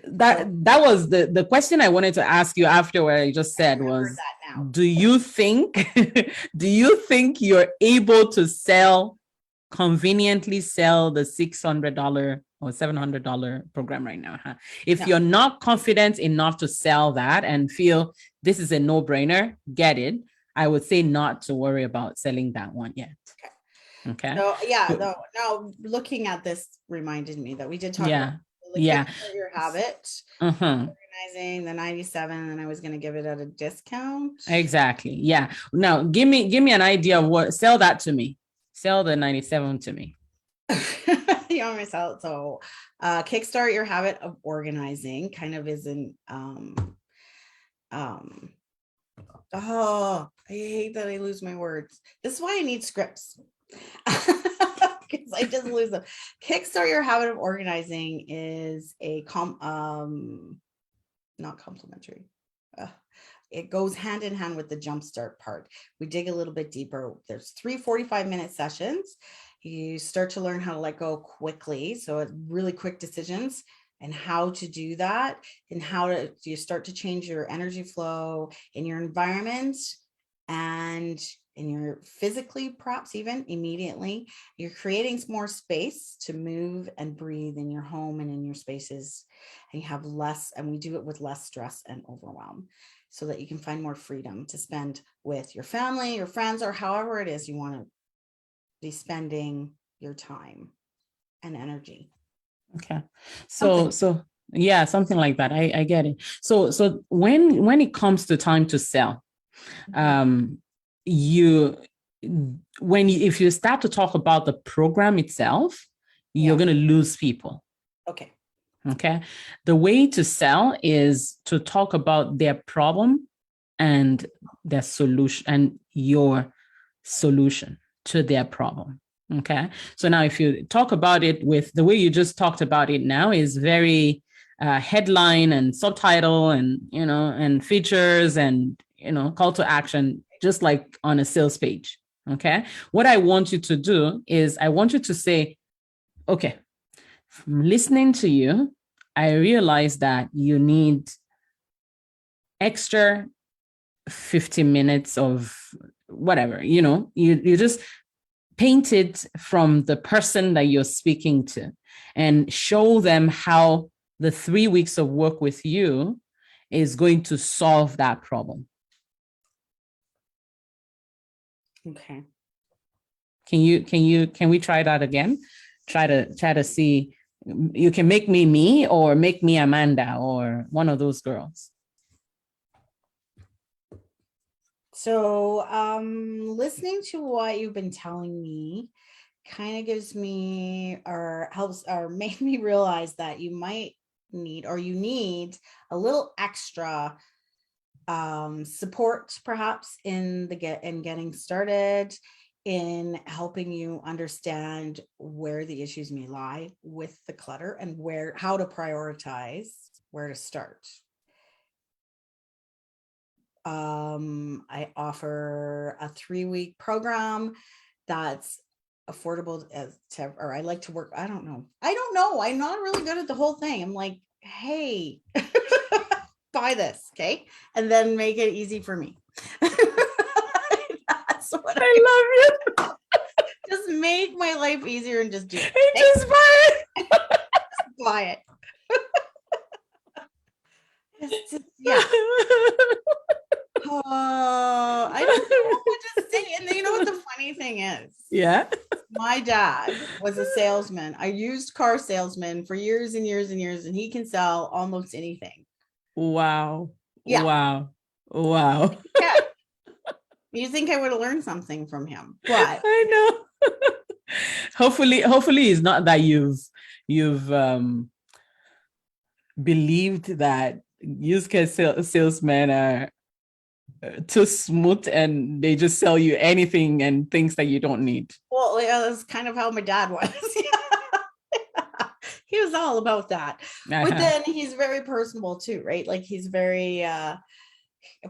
That was the question I wanted to ask you after what I just said was, do you think you're able to conveniently sell the $600 or $700 program right now? If you're not confident enough to sell that and feel this is a no-brainer, get it, I would say not to worry about selling that one yet. Okay. So no, looking at this reminded me that we did talk about your habit, organizing the 97, and I was going to give it at a discount. Exactly. Yeah. Now give me an idea of what. Sell that to me. Sell the 97 to me. You want me to sell it? So, kickstart your habit of organizing. Kind of isn't. Oh, I hate that I lose my words. This is why I need scripts. Because I just lose them. Kickstart your habit of organizing is a not complimentary. It goes hand in hand with the jumpstart part. We dig a little bit deeper. There's 3 45-minute sessions. You start to learn how to let go quickly. So it's really quick decisions and how to do that, and you start to change your energy flow in your environment and in your physically, perhaps even immediately. You're creating more space to move and breathe in your home and in your spaces, and you have less, and we do it with less stress and overwhelm, so that you can find more freedom to spend with your family, your friends, or however it is you want to be spending your time and energy. Okay. So yeah, something like that. I get it. So when it comes to time to sell, if you start to talk about the program itself, you're going to lose people. Okay. The way to sell is to talk about their problem and their solution and your solution to their problem. Okay. So now if you talk about it with the way you just talked about it now is very headline and subtitle and, and features and, call to action, just like on a sales page. Okay. What I want you to do is I want you to say, okay, from listening to you, I realize that you need extra 50 minutes of whatever, you just paint it from the person that you're speaking to and show them how the 3 weeks of work with you is going to solve that problem. Okay. Can we try that again? Try to see, you can make me or make me Amanda or one of those girls. So listening to what you've been telling me kind of gives me or helps or made me realize that you might need or you need a little extra support perhaps in getting started, in helping you understand where the issues may lie with the clutter and how to prioritize, where to start. I offer a 3-week program that's affordable or I like to work. I don't know. I'm not really good at the whole thing. I'm like, hey, buy this. Okay. And then make it easy for me. That's what I love you. Just make my life easier and just do it. Okay? Just buy it. Buy it. It's just, yeah. I don't know what to say. And you know what the funny thing is? Yeah. My dad was a salesman, a used car salesman for years and years and years, and he can sell almost anything. Wow. Yeah. Wow. Yeah. You think I would have learned something from him, but I know. hopefully it's not that you've believed that used car salesmen are too smooth and they just sell you anything and things that you don't need. Well, yeah, that's kind of how my dad was. He was all about that. But then he's very personable too, right? Like he's very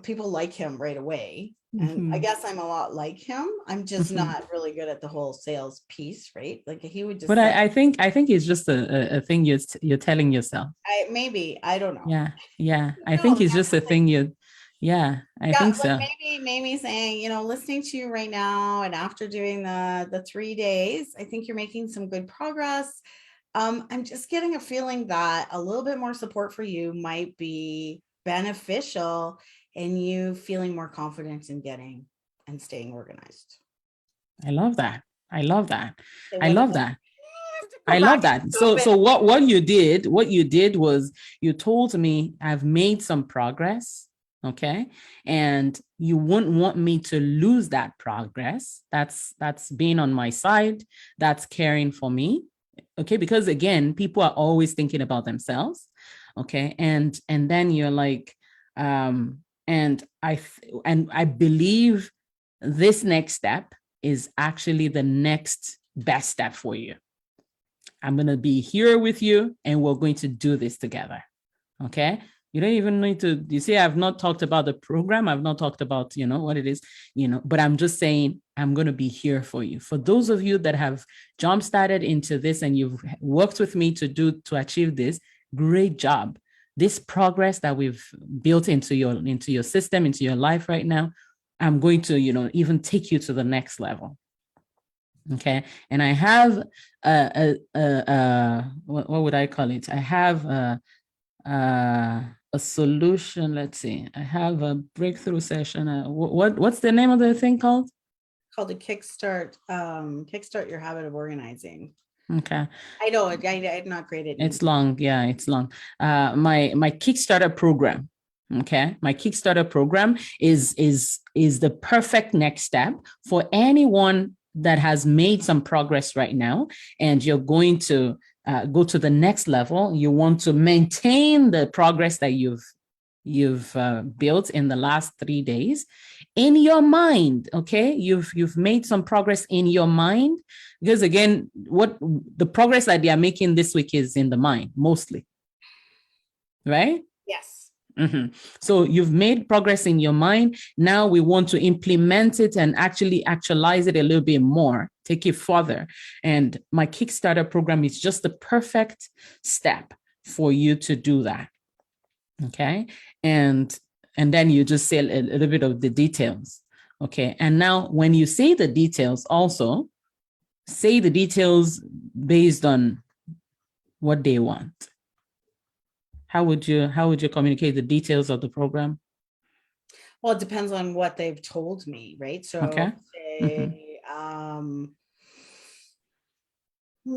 people like him right away. And I guess I'm a lot like him. I'm just not really good at the whole sales piece, right? Like he would just. But I think it's just a thing you're telling yourself. I don't know. Yeah. I think it's just a thing you. Yeah, I think so. Like maybe saying, listening to you right now, and after doing the 3 days, I think you're making some good progress. I'm just getting a feeling that a little bit more support for you might be beneficial in you feeling more confident in getting and staying organized. I love that. So what you did was you told me I've made some progress. Okay. And you wouldn't want me to lose that progress. That's being on my side. That's caring for me. Okay. Because again, people are always thinking about themselves. Okay. And then you're like, and I believe this next step is actually the next best step for you. I'm going to be here with you and we're going to do this together. Okay. You don't even need to, you see, I've not talked about the program. I've not talked about, what it is, but I'm just saying, I'm going to be here for you. For those of you that have jump started into this and you've worked with me to achieve this, great job. This progress that we've built into your system, into your life right now, I'm going to, even take you to the next level. Okay. And I have what would I call it? I have a solution. Let's see. I have a breakthrough session. What's the name of the thing called? Called a Kickstart. Kickstart Your Habit of Organizing. Okay. I know. I'm not great at it. It's long. Yeah, it's long. My Kickstarter program. Okay. My Kickstarter program is the perfect next step for anyone that has made some progress right now, and you're going to go to the next level. You want to maintain the progress that you've you've built in the last 3 days in your mind. Okay, you've made some progress in your mind, because again, what the progress that they are making this week is in the mind mostly, right? Yes. Mm-hmm. So you've made progress in your mind. Now we want to implement it and actually actualize it a little bit more, take it further. And my Kickstarter program is just the perfect step for you to do that. Okay. And then you just say a little bit of the details. Okay. And now when you say the details, also say the details based on what they want. How would you communicate the details of the program? Well, it depends on what they've told me, right? So Okay. say, I'm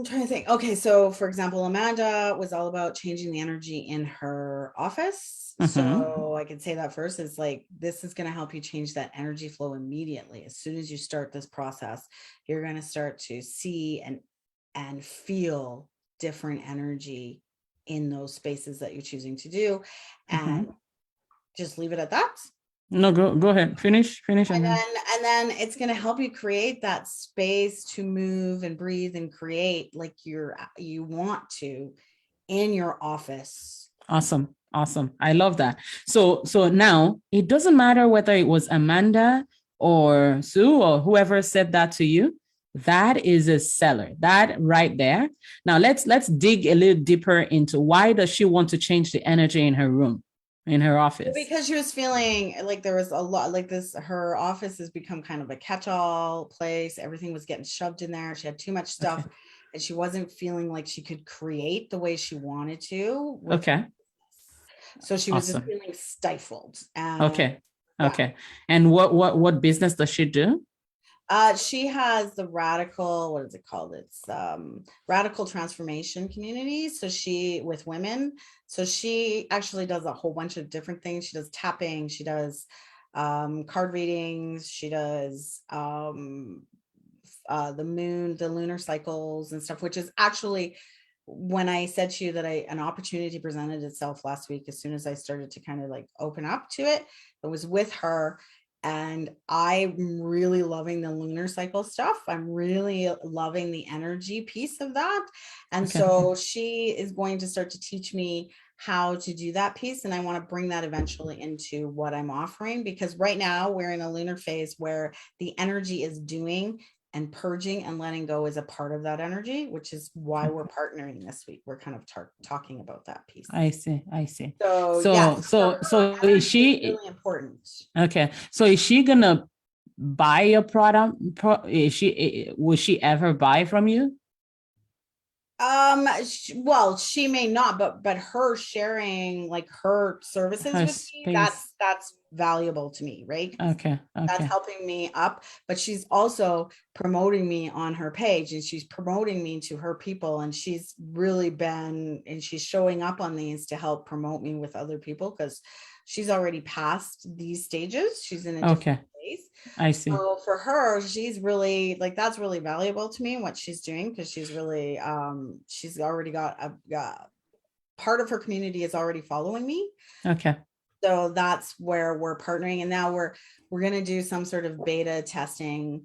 trying to think. Okay, so for example, Amanda was all about changing the energy in her office. So I could say that first. It's like, this is going to help you change that energy flow immediately. As soon as you start this process, you're going to start to see and feel different energy in those spaces that you're choosing to do, and just leave it at that. No, go ahead. Finish. And then it's going to help you create that space to move and breathe and create like you want to in your office. Awesome. I love that. So now it doesn't matter whether it was Amanda or Sue or whoever said that to you. That is a seller. That right there. Now let's dig a little deeper into why does she want to change the energy in her room, in her office? Because she was feeling like there was a lot like this. Her office has become kind of a catch-all place. Everything was getting shoved in there. She had too much stuff. Okay. And she wasn't feeling like she could create the way she wanted to. Okay. So she was just feeling stifled. Okay. And what business does she do? She has the radical, what is it called? It's radical transformation community. So she, with women, so she actually does a whole bunch of different things. She does tapping, she does card readings, she does the lunar cycles and stuff, which is actually, when I said to you that an opportunity presented itself last week, as soon as I started to kind of like open up to it, it was with her. And I'm really loving the lunar cycle stuff. I'm really loving the energy piece of that. And so she is going to start to teach me how to do that piece. And I want to bring that eventually into what I'm offering, because right now we're in a lunar phase where the energy is doing and purging and letting go is a part of that energy, which is why we're partnering this week. We're kind of talking about that piece. I see. So is she really important? Okay. So is she gonna buy a product? Will she ever buy from you? Well, she may not, but her sharing like her services with me, that's valuable to me, right? Okay. That's helping me up, but she's also promoting me on her page, and she's promoting me to her people, and she's really been, and she's showing up on these to help promote me with other people, because she's already past these stages. She's in a different place. I see. So for her, she's really like, that's really valuable to me, what she's doing, because she's really she's already got a part of her community is already following me. Okay. So that's where we're partnering, and now we're going to do some sort of beta testing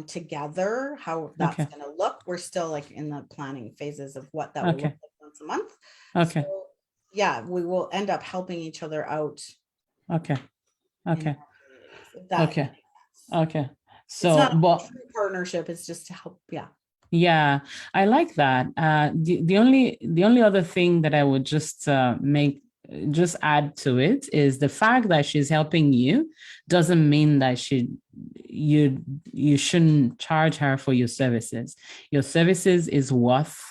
together, how that's going to look. We're still like in the planning phases of what that will look like once a month. Okay. So, yeah, we will end up helping each other out. Okay. Okay. So, but partnership is just to help. Yeah. Yeah, I like that. The only other thing that I would just add to it is the fact that she's helping you doesn't mean that you shouldn't charge her for your services. Your services is worth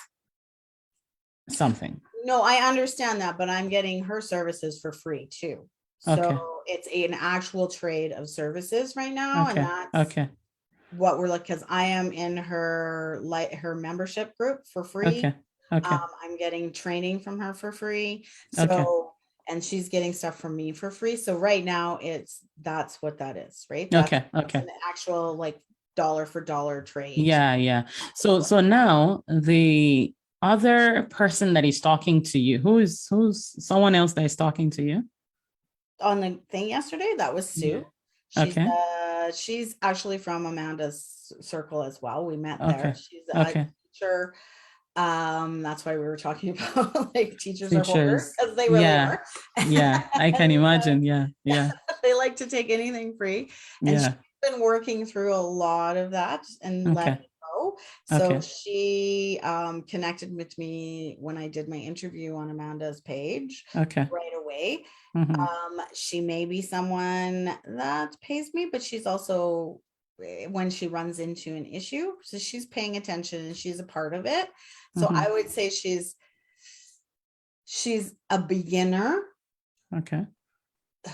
something. No, I understand that, but I'm getting her services for free too. So it's an actual trade of services right now. And that's what we're like, because I am in her membership group for free. I'm getting training from her for free. So and she's getting stuff from me for free. So right now that's what that is, right? That's an actual like dollar for dollar trade. Yeah. So now the other person that is talking to you? Who's someone else that is talking to you? On the thing yesterday, that was Sue. Okay. She's actually from Amanda's circle as well. We met there. Okay. She's Okay. a teacher. That's why we were talking about like teachers are Teachers. hoarders, because they really Yeah. are. Yeah. I can And, imagine. Yeah. Yeah. they like to take anything free. And she's Yeah. been working through a lot of that and let Okay. me know. So Okay. she connected with me when I did my interview on Amanda's page Okay. right away. Mhm. She may be someone that pays me, but she's also, when she runs into an issue, so she's paying attention and she's a part of it. So Mhm. I would say she's a beginner Okay.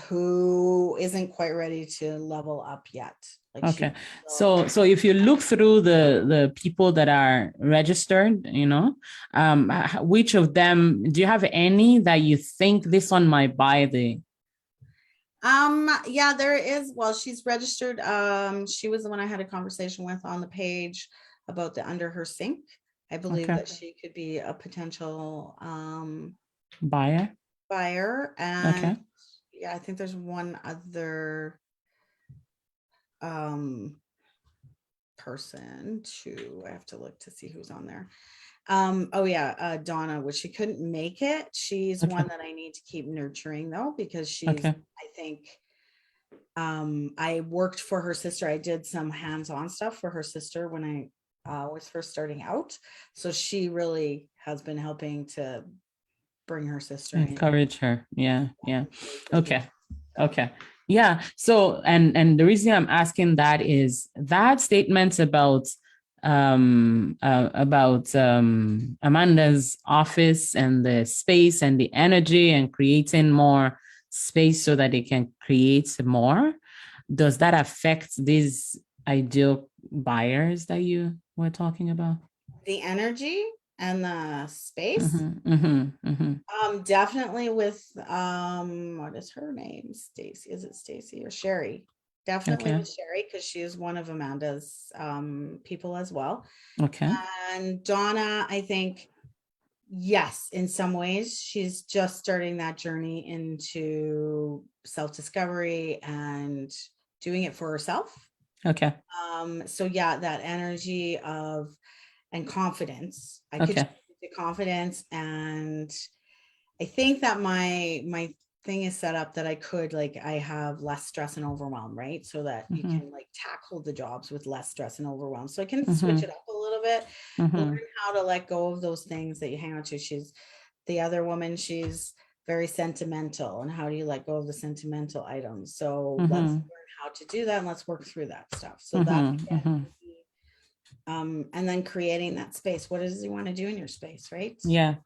who isn't quite ready to level up yet. Like Okay. still- So if you look through the people that are registered, which of them do you have any that you think this one might buy the? Yeah, there is. Well, she's registered. She was the one I had a conversation with on the page about the under her sink. I believe Okay. that she could be a potential Buyer? buyer. And Okay. yeah, I think there's one other person too. I have to look to see who's on there. Oh yeah, Donna, which she couldn't make it. She's Okay. one that I need to keep nurturing though, because she's, Okay. I think, I worked for her sister. I did some hands-on stuff for her sister when I was first starting out. So she really has been helping to bring her sister in. Encourage her. Yeah. Yeah. Okay. Okay. Yeah. So, and the reason I'm asking that is that statement about Amanda's office and the space and the energy and creating more space so that they can create more. Does that affect these ideal buyers that you were talking about? The energy and the space. Definitely with what is her name? Stacy. Is it Stacy or Sherry? Definitely Okay. with Sherry, because she is one of Amanda's people as well. Okay. And Donna, I think, yes, in some ways, she's just starting that journey into self-discovery and doing it for herself. Okay. So yeah, that energy of and confidence. I could Okay. the confidence, and I think that my thing is set up that I could, like, I have less stress and overwhelm, right? So that you can like tackle the jobs with less stress and overwhelm. So I can switch it up a little bit, learn how to let go of those things that you hang on to. She's the other woman, she's very sentimental, and how do you let go of the sentimental items? So let's learn how to do that, and let's work through that stuff. So that and then creating that space. What does he want to do in your space, right? Yeah.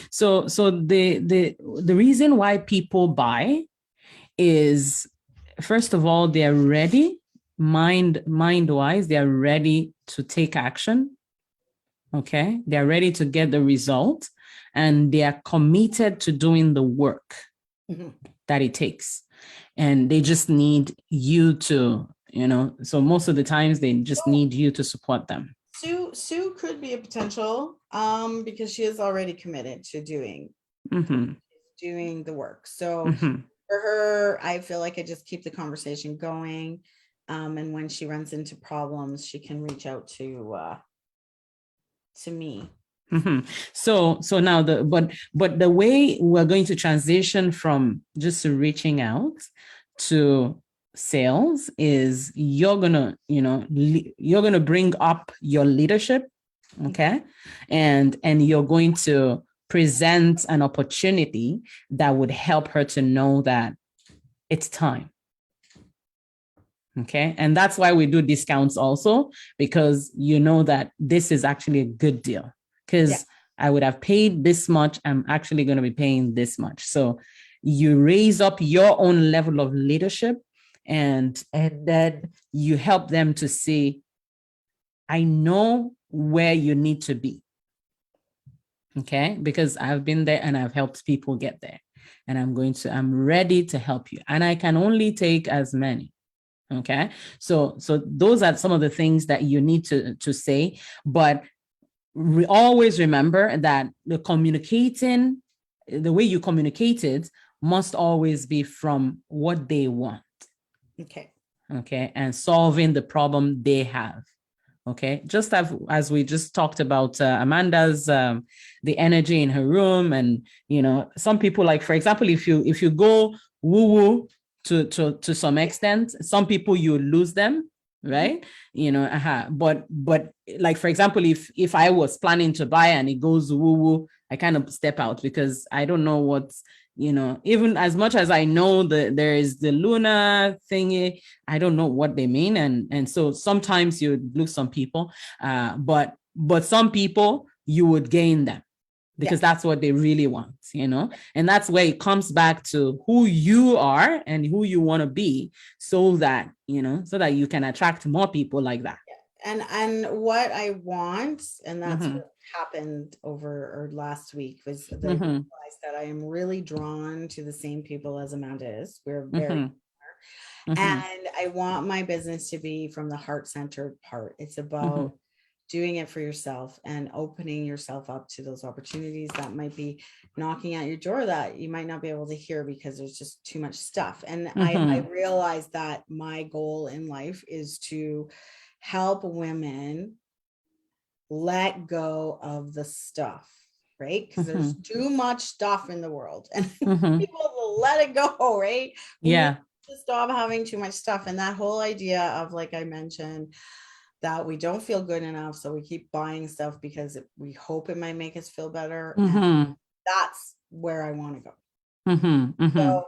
So the reason why people buy is, first of all, they're ready, mind wise, they're ready to take action. Okay, they're ready to get the result, and they are committed to doing the work that it takes, and they just need you to, so most of the times they just need you to support them. Sue could be a potential because she is already committed to doing the work. So for her, I feel like I just keep the conversation going, and when she runs into problems, she can reach out to me. So now but the way we're going to transition from just reaching out to sales is you're gonna bring up your leadership, okay, and you're going to present an opportunity that would help her to know that it's time. Okay, and that's why we do discounts also, because you know that this is actually a good deal, because I would have paid this much, I'm actually going to be paying this much. So you raise up your own level of leadership, and then you help them to say, I know where you need to be. Okay, because I've been there and I've helped people get there, and I'm ready to help you, and I can only take as many. Okay, so those are some of the things that you need to say. But always remember that the way you communicated must always be from what they want. Okay. Okay. And solving the problem they have. Okay. Just as we just talked about Amanda's, the energy in her room. And, some people, like, for example, if you go woo-woo to some extent, some people, you lose them. Right. But like, for example, if I was planning to buy and it goes woo-woo, I kind of step out because I don't know what's, even as much as I know that there is the Luna thingy, I don't know what they mean. And so sometimes you would lose some people, but some people you would gain them because that's what they really want, and that's where it comes back to who you are and who you want to be so that you can attract more people like that. And what I want, and that's what happened over last week, was that I realized that I am really drawn to the same people as Amanda is. We're very similar. And I want my business to be from the heart-centered part. It's about doing it for yourself and opening yourself up to those opportunities that might be knocking at your door that you might not be able to hear because there's just too much stuff. And I realized that my goal in life is to help women let go of the stuff, right? Because there's too much stuff in the world and people will let it go, right? We need to stop having too much stuff. And that whole idea of, like I mentioned, that we don't feel good enough, so we keep buying stuff because we hope it might make us feel better. And that's where I want to go. So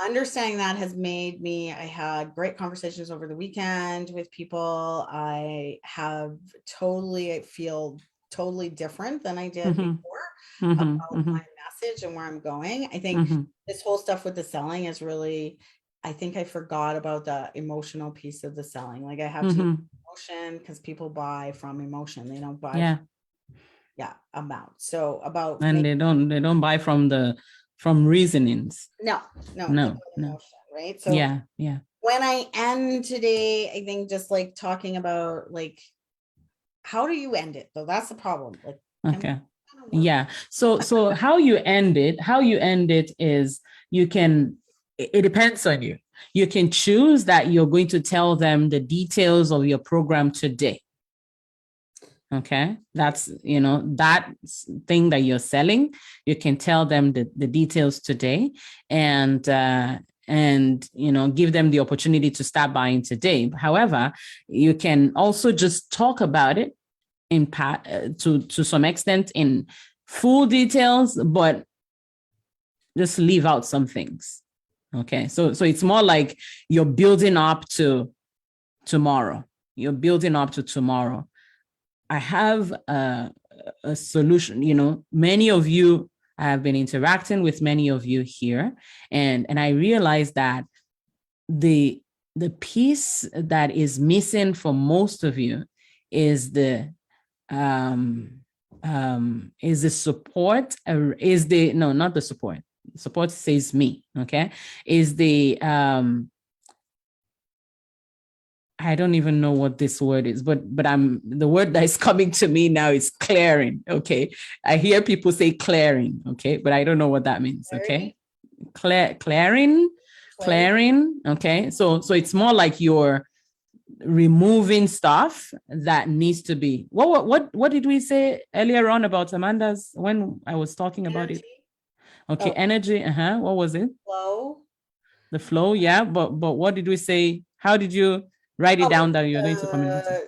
understanding that has made me, I had great conversations over the weekend with people. I feel totally different than I did before about my message and where I'm going. I think this whole stuff with the selling is really, I think I forgot about the emotional piece of the selling. Like, I have to emotion because people buy from emotion. They don't buy amount. So about, and they don't buy from reasonings. No. Emotion, right? So when I end today, I think just like talking about, like, how do you end it though? That's the problem. Like, so how you end it is, it depends on you. You can choose that you're going to tell them the details of your program today. Okay, that's, that thing that you're selling, you can tell them the details today and give them the opportunity to start buying today. However, you can also just talk about it to some extent in full details, but just leave out some things. Okay, so it's more like you're building up to tomorrow. I have a solution. Many of you, I have been interacting with many of you here, and I realized that the piece that is missing for most of you is the support, not the support. Support says me, okay? Is the I don't even know what this word is, but the word that is coming to me now is clearing. Okay. I hear people say clearing. Okay. But I don't know what that means. Okay. Clearing. Okay. So it's more like you're removing stuff that needs to be, what did we say earlier on about Amanda's, when I was talking about it? Okay. Energy. What was it? Flow. The flow. Yeah. But what did we say? How did you write it down that you're going to communicate?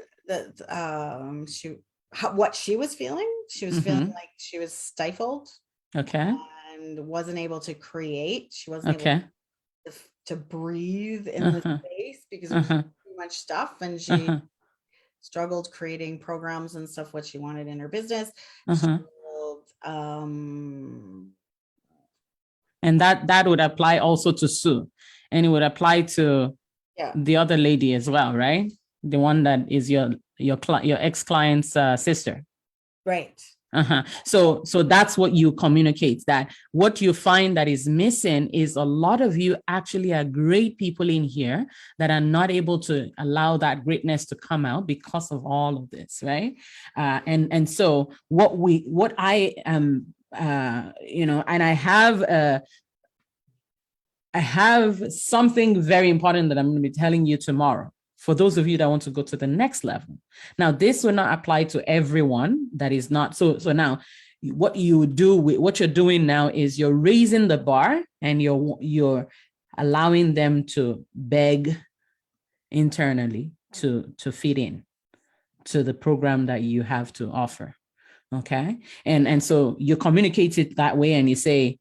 What she was feeling. She was feeling like she was stifled. Okay. And wasn't able to create. She wasn't able to breathe in the space because there was too much stuff, and she struggled creating programs and stuff, what she wanted in her business. And that would apply also to Sue, and it would apply to the other lady as well, right? The one that is your ex-client's sister. Right. So that's what you communicate, that what you find that is missing is a lot of you actually are great people in here that are not able to allow that greatness to come out because of all of this, right? And so what I am, and I have something very important that I'm going to be telling you tomorrow for those of you that want to go to the next level. Now, this will not apply to everyone that is not. So now what you do with what you're doing now is you're raising the bar and you're allowing them to beg internally to fit in to the program that you have to offer. Okay. And so you communicate it that way and you say,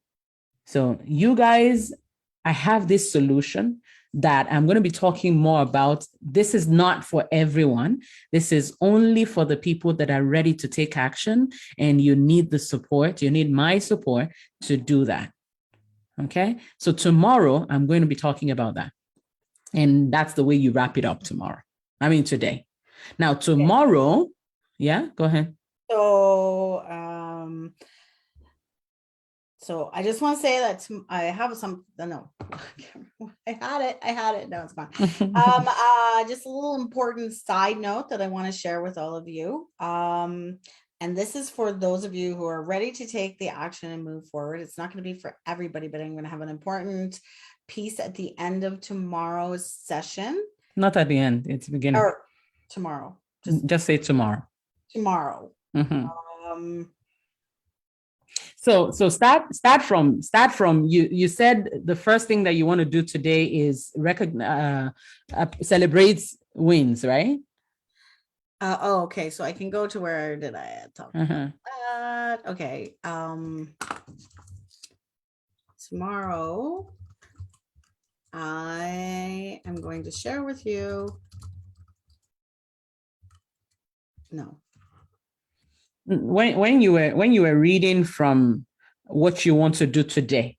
so you guys, I have this solution that I'm going to be talking more about. This is not for everyone. This is only for the people that are ready to take action, and you need the support. You need my support to do that. Okay. So tomorrow I'm going to be talking about that. And that's the way you wrap it up tomorrow. I mean, today. Now, tomorrow, yeah, go ahead. So I just want to say that I have some, no, I had it. No, it's fine. Just a little important side note that I want to share with all of you. And this is for those of you who are ready to take the action and move forward. It's not going to be for everybody, but I'm going to have an important piece at the end of tomorrow's session. Not at the end, it's the beginning. Or tomorrow. Just say tomorrow. Tomorrow. So start from you said the first thing that you want to do today is celebrate wins, right? Okay, so I can go to where did I talk about that? Okay. Tomorrow I am going to share with you. No. When you were reading from what you want to do today,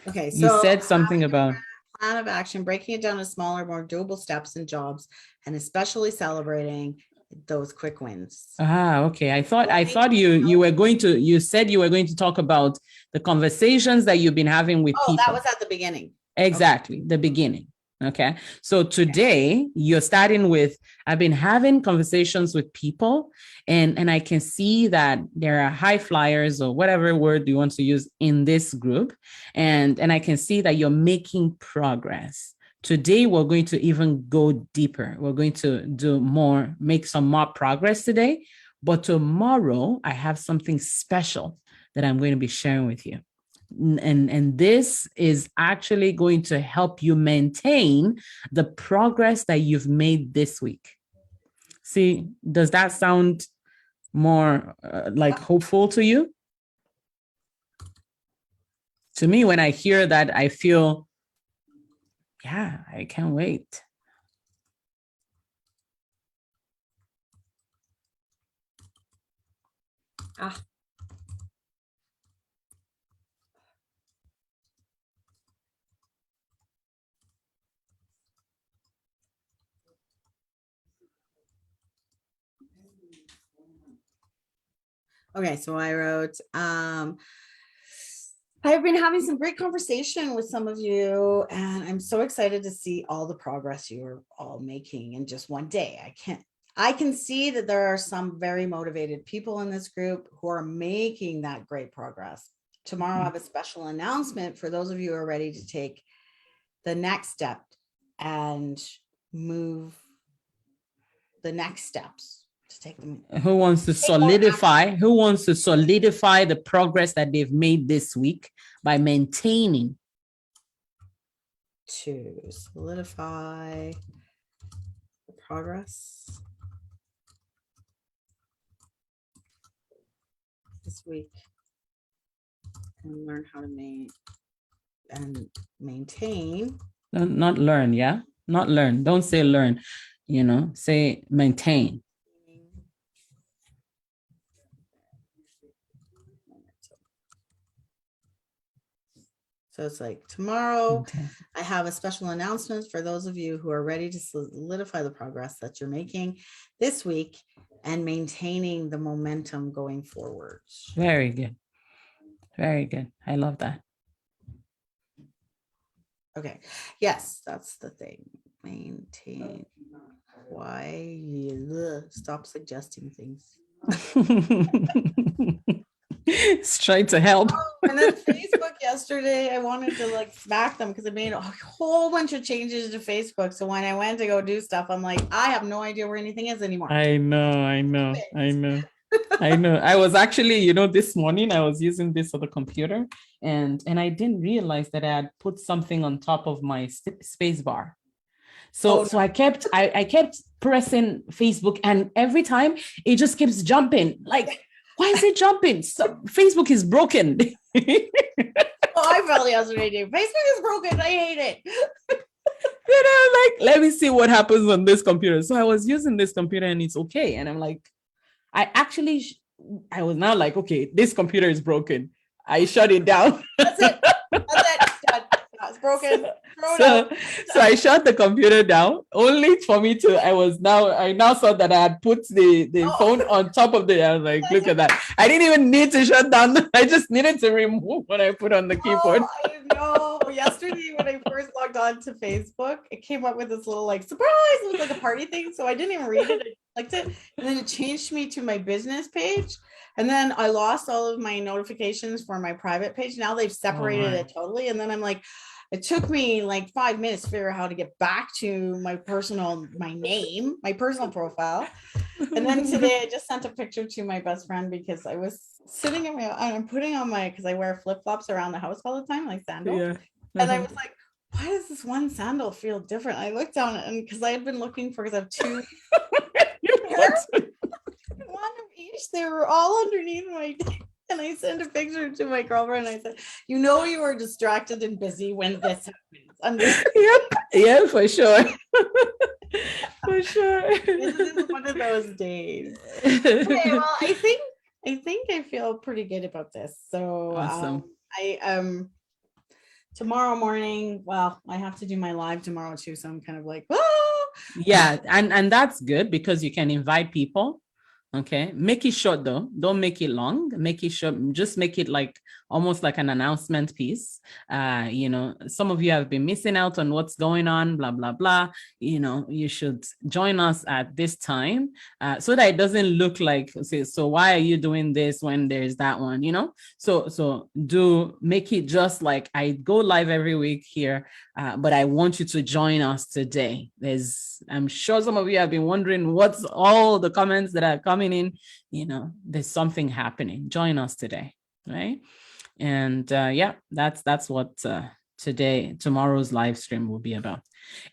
okay, so you said something about plan of action, breaking it down to smaller, more doable steps and jobs, and especially celebrating those quick wins. Okay. I thought you said you were going to talk about the conversations that you've been having with people. That was at the beginning. Exactly, the beginning. Okay. So today you're starting with, I've been having conversations with people and I can see that there are high flyers or whatever word you want to use in this group. And I can see that you're making progress. Today, we're going to even go deeper. We're going to make some more progress today. But tomorrow, I have something special that I'm going to be sharing with you. And this is actually going to help you maintain the progress that you've made this week. See, does that sound more like hopeful to you? To me, when I hear that, I feel, yeah, I can't wait. Okay, so I wrote, I've been having some great conversation with some of you, and I'm so excited to see all the progress you're all making in just one day. I can see that there are some very motivated people in this group who are making that great progress. Tomorrow, I have a special announcement for those of you who are ready to take the next step and move the next steps. Take them. Who wants to solidify the progress that they've made this week by maintaining? To solidify the progress this week and learn how to maintain. Not learn, yeah? Not learn. Don't say learn, say maintain. So it's like tomorrow, I have a special announcement for those of you who are ready to solidify the progress that you're making this week and maintaining the momentum going forwards. Very good. Very good. I love that. Okay. Yes, that's the thing. Maintain. Why? Stop suggesting things. It's trying to help. And then Facebook yesterday, I wanted to like smack them because I made a whole bunch of changes to Facebook. So when I went to go do stuff, I'm like, I have no idea where anything is anymore. I know. I was actually, this morning I was using this other computer and I didn't realize that I had put something on top of my space bar. So I kept pressing Facebook, and every time it just keeps jumping. Like, why is it jumping? So Facebook is broken. I felt yesterday too. Facebook is broken. I hate it. Like, let me see what happens on this computer. So I was using this computer and it's okay. And I'm like, I was now like, okay, this computer is broken. I shut it down. That's it. It's done. It's broken. So I shut the computer down only for me to, I now saw that I had put the phone on top of I was like, look at that. I didn't even need to shut down. I just needed to remove what I put on the keyboard. I know. Yesterday when I first logged on to Facebook, it came up with this little like surprise. It was like a party thing. So I didn't even read it. I clicked it. And then it changed me to my business page. And then I lost all of my notifications for my private page. Now they've separated it totally. And then I'm like, it took me like 5 minutes to figure out how to get back to my personal profile. And then today I just sent a picture to my best friend because I was sitting I'm putting on because I wear flip-flops around the house all the time, like sandals. Yeah. And I was like, why does this one sandal feel different? I looked down and because I had been looking because I have two one of each, they were all underneath my and I sent a picture to my girlfriend and I said, you were distracted and busy when this happens. Yeah, for sure. For sure. This is one of those days. Okay, well, I think I feel pretty good about this. So awesome. Tomorrow morning, well, I have to do my live tomorrow too. So I'm kind of like, yeah, and that's good because you can invite people. Okay, make it short though. Don't make it long. Make it short. Just make it like almost like an announcement piece. Some of you have been missing out on what's going on, blah, blah, blah. You should join us at this time so that it doesn't look like, so why are you doing this when there's that one, So do make it just like I go live every week here, but I want you to join us today. I'm sure some of you have been wondering what's all the comments that are coming in. There's something happening. Join us today, right? And that's what tomorrow's live stream will be about.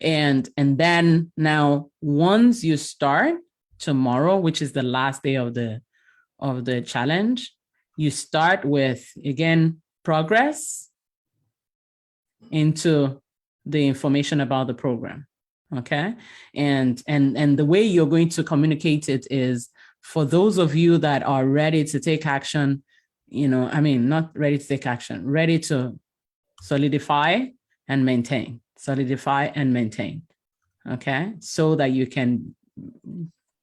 And then now once you start tomorrow, which is the last day of the challenge, you start with, again, progress into the information about the program. Okay. And the way you're going to communicate it is for those of you that are ready to take action, not ready to take action, ready to solidify and maintain, okay? So that you can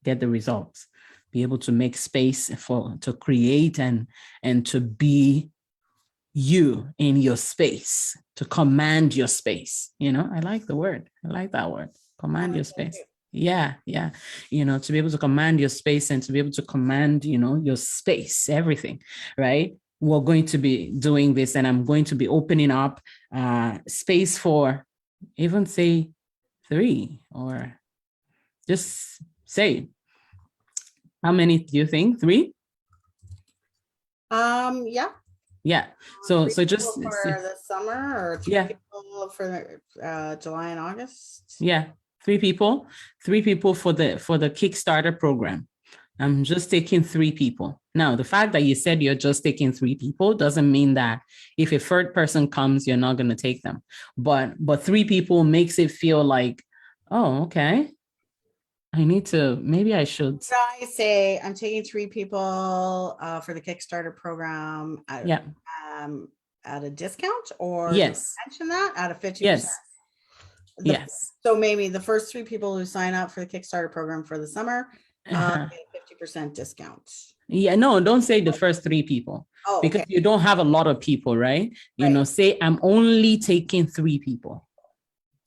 get the results, be able to make space to create and to be you in your space, to command your space. I like the word. I like that word, command your space. Yeah. To be able to command your space and to be able to command, your space, everything, right? We're going to be doing this and I'm going to be opening up space for even say 3 or just say, how many do you think? 3? Yeah. Yeah. So just for the summer or 3 people for July and August. Yeah. 3 people for the Kickstarter program. I'm just taking 3 people. Now, the fact that you said you're just taking 3 people doesn't mean that if a third person comes, you're not going to take them. But 3 people makes it feel like, oh, okay, maybe I should. So I say I'm taking 3 people for the Kickstarter program at a discount, or yes, mention that at a 50%. Yes. So maybe the first 3 people who sign up for the Kickstarter program for the summer, 50% 50% discount. Yeah, no, don't say the first 3 people, Oh, because okay. you don't have a lot of people, right? You know, Right. say I'm only taking 3 people.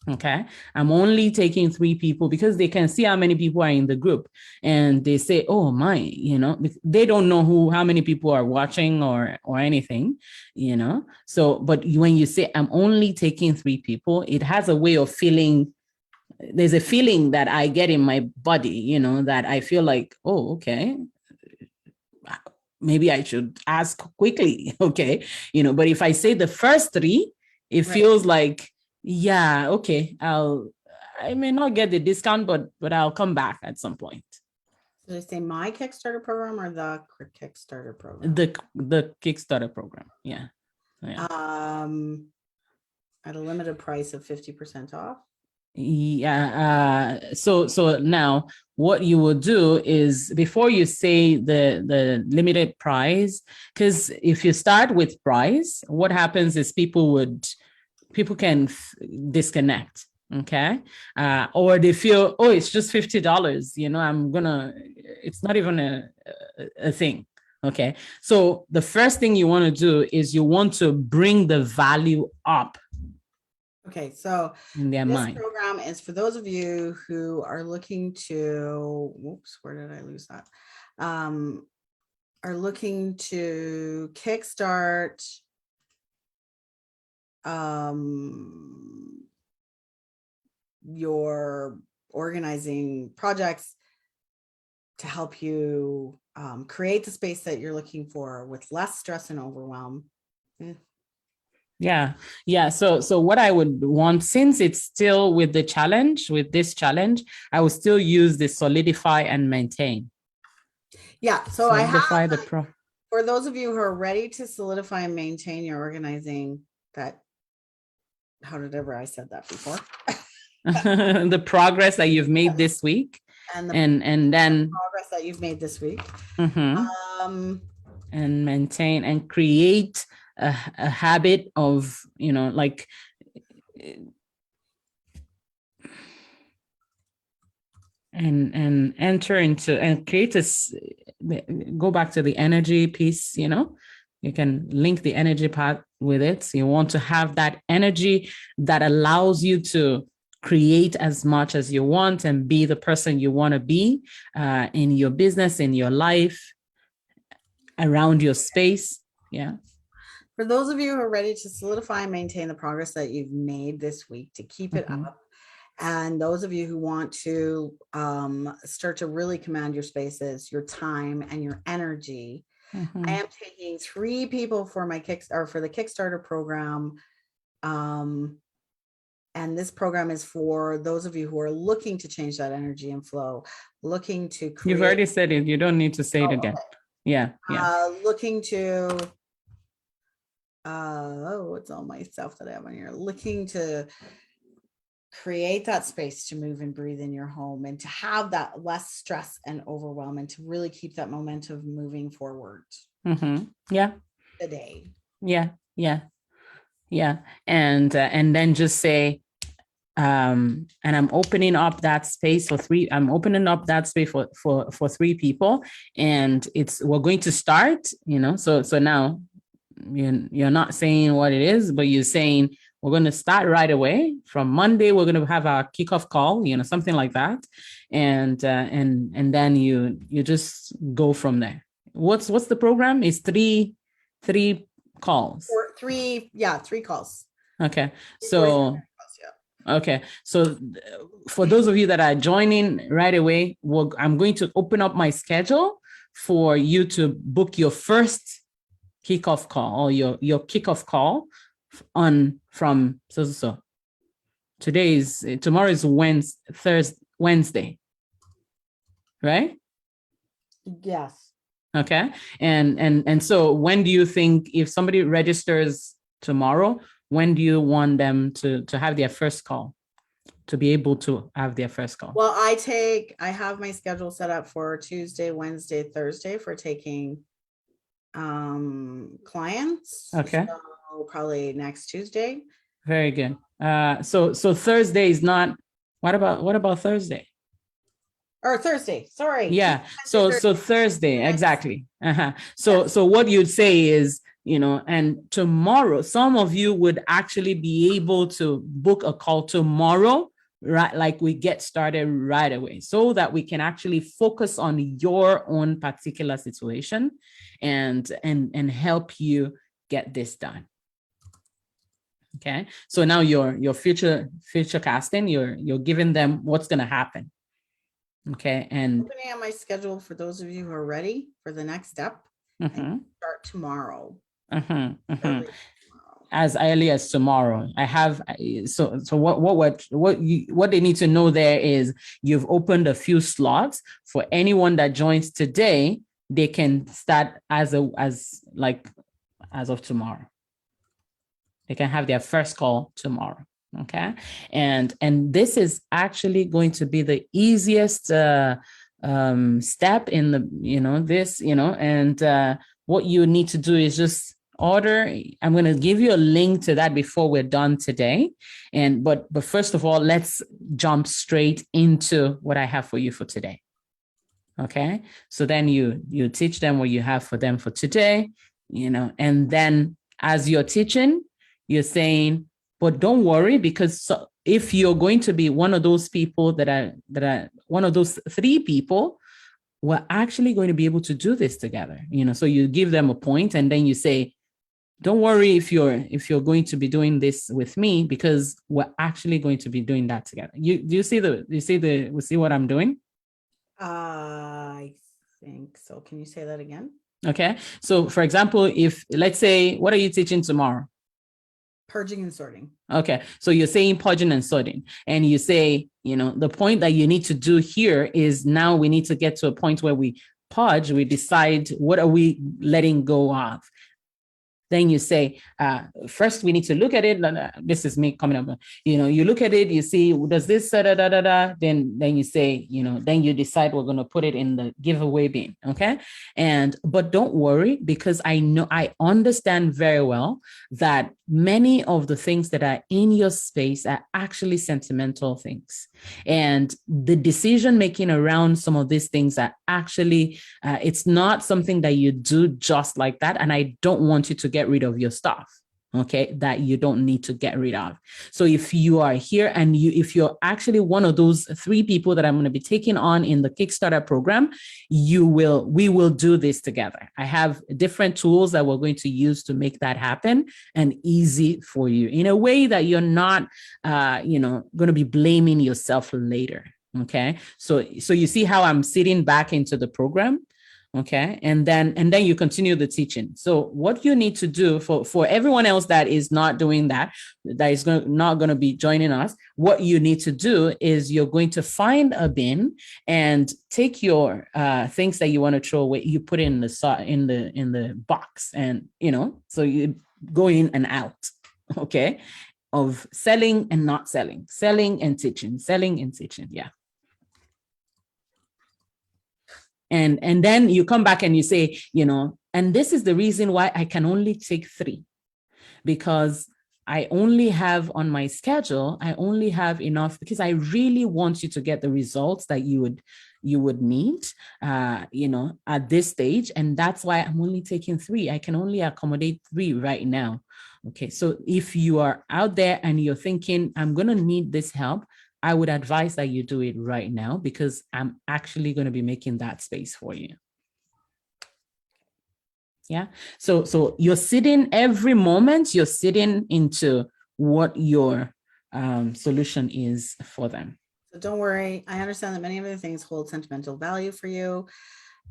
Okay. I'm only taking 3 people, because they can see how many people are in the group, and they say, oh my, you know, they don't know how many people are watching or anything, you know. So, but when you say I'm only taking 3 people, it has a way of feeling. There's a feeling that I get in my body, you know, that I feel like, oh, okay, maybe I should ask quickly. Okay. You know, but if I say the first 3, it feels like, yeah, okay, I may not get the discount, but I'll come back at some point. Did I say my Kickstarter program or the Kickstarter program? The Kickstarter program. Yeah. At a limited price of 50% off. Yeah. So now what you will do is, before you say the limited price, because if you start with price, what happens is people can disconnect. Okay. Or they feel, oh, it's just $50, you know, it's not even a thing. Okay. So the first thing you want to do is you want to bring the value up. Okay, so in their this mind. program is for those of you who are looking to, whoops, where did I lose that? Are looking to kickstart your organizing projects to help you create the space that you're looking for with less stress and overwhelm. Yeah. So what I would want, since it's still with this challenge, I will still use the solidify and maintain. Yeah. So solidify I have, the for those of you who are ready to solidify and maintain your organizing, that, how did ever I said that before? The progress that you've made this week, and then the progress that you've made this week, and maintain and create a habit of, you know, like and enter into and create this, go back to the energy piece, you know, you can link the energy part with it. So you want to have that energy that allows you to create as much as you want and be the person you want to be in your business, in your life, around your space. Yeah. For those of you who are ready to solidify and maintain the progress that you've made this week, to keep it up, and those of you who want to start to really command your spaces, your time, and your energy, I am taking 3 people for my for the Kickstarter program. And this program is for those of you who are looking to change that energy and flow, looking to create. You've already said it. You don't need to say it again. Okay. Yeah. Looking to, what's all my stuff that I have on here? Looking to create that space to move and breathe in your home, and to have that less stress and overwhelm, and to really keep that momentum moving forward. Yeah. Today. Yeah. And then just say, and I'm opening up that space for 3. I'm opening up that space for 3 people, and we're going to start, you know, so now you're not saying what it is, but you're saying we're going to start right away. From Monday, we're going to have our kickoff call, you know, something like that. And then you just go from there. What's the program? It's three calls. 3 calls. Okay. So, okay. So for those of you that are joining right away, I'm going to open up my schedule for you to book your first kickoff call, or your kickoff call from tomorrow is Wednesday, right? Yes. Okay. And so when do you think, if somebody registers tomorrow, when do you want them to have their first call, to be able to have their first call? Well, I have my schedule set up for Tuesday, Wednesday, Thursday for taking clients. Okay. So probably next Tuesday. Very good. So Thursday is not, what about Thursday? or Thursday. Sorry. Yeah. So Thursday, exactly. So Yes. so what you'd say is, and tomorrow, some of you would actually be able to book a call tomorrow, right? Like we get started right away so that we can actually focus on your own particular situation and help you get this done. Okay. So now your future casting, you're giving them what's going to happen. Okay. And opening on my schedule for those of you who are ready for the next step. Start tomorrow. Early tomorrow. As early as tomorrow. I have so what they need to know there is you've opened a few slots for anyone that joins today. They can start as of tomorrow. They can have their first call tomorrow. Okay. And this is actually going to be the easiest step in the, and what you need to do is just order. I'm going to give you a link to that before we're done today. But first of all, let's jump straight into what I have for you for today. Okay. So then you teach them what you have for them for today, and then as you're teaching, you're saying, but don't worry, because if you're going to be one of those people that are one of those 3 people, we're actually going to be able to do this together. So you give them a point and then you say, don't worry if you're going to be doing this with me, because we're actually going to be doing that together. You see what I'm doing? I think so. Can you say that again? Okay. So for example, if let's say, what are you teaching tomorrow? Purging and sorting. Okay. So you're saying purging and sorting, and you say, the point that you need to do here is now we need to get to a point where we purge, we decide what are we letting go of. Then you say, first we need to look at it. This is me coming up. You look at it, you see, does this Then you say, then you decide we're going to put it in the giveaway bin. Okay. But don't worry, because I understand very well that many of the things that are in your space are actually sentimental things. And the decision making around some of these things are actually, it's not something that you do just like that. And I don't want you to get rid of your stuff, okay, that you don't need to get rid of. So if you are here and if you're actually one of those 3 people that I'm going to be taking on in the Kickstarter program, we will do this together. I have different tools that we're going to use to make that happen and easy for you in a way that you're not, going to be blaming yourself later. Okay. So you see how I'm sitting back into the program. Okay. And then you continue the teaching. So what you need to do for everyone else that is not doing that is not going to be joining us, what you need to do is you're going to find a bin and take your things that you want to throw away. You put it in the box, and, so you go in and out. Okay. Of selling and not selling, selling and teaching, selling and teaching. Yeah. And then you come back and you say, and this is the reason why I can only take 3, because I only have on my schedule, I only have enough, because I really want you to get the results that you would need, at this stage. And that's why I'm only taking 3. I can only accommodate 3 right now. Okay. So if you are out there and you're thinking, I'm going to need this help, I would advise that you do it right now, because I'm actually going to be making that space for you. Yeah. So you're sitting every moment, you're sitting into what your solution is for them. So don't worry. I understand that many of the things hold sentimental value for you.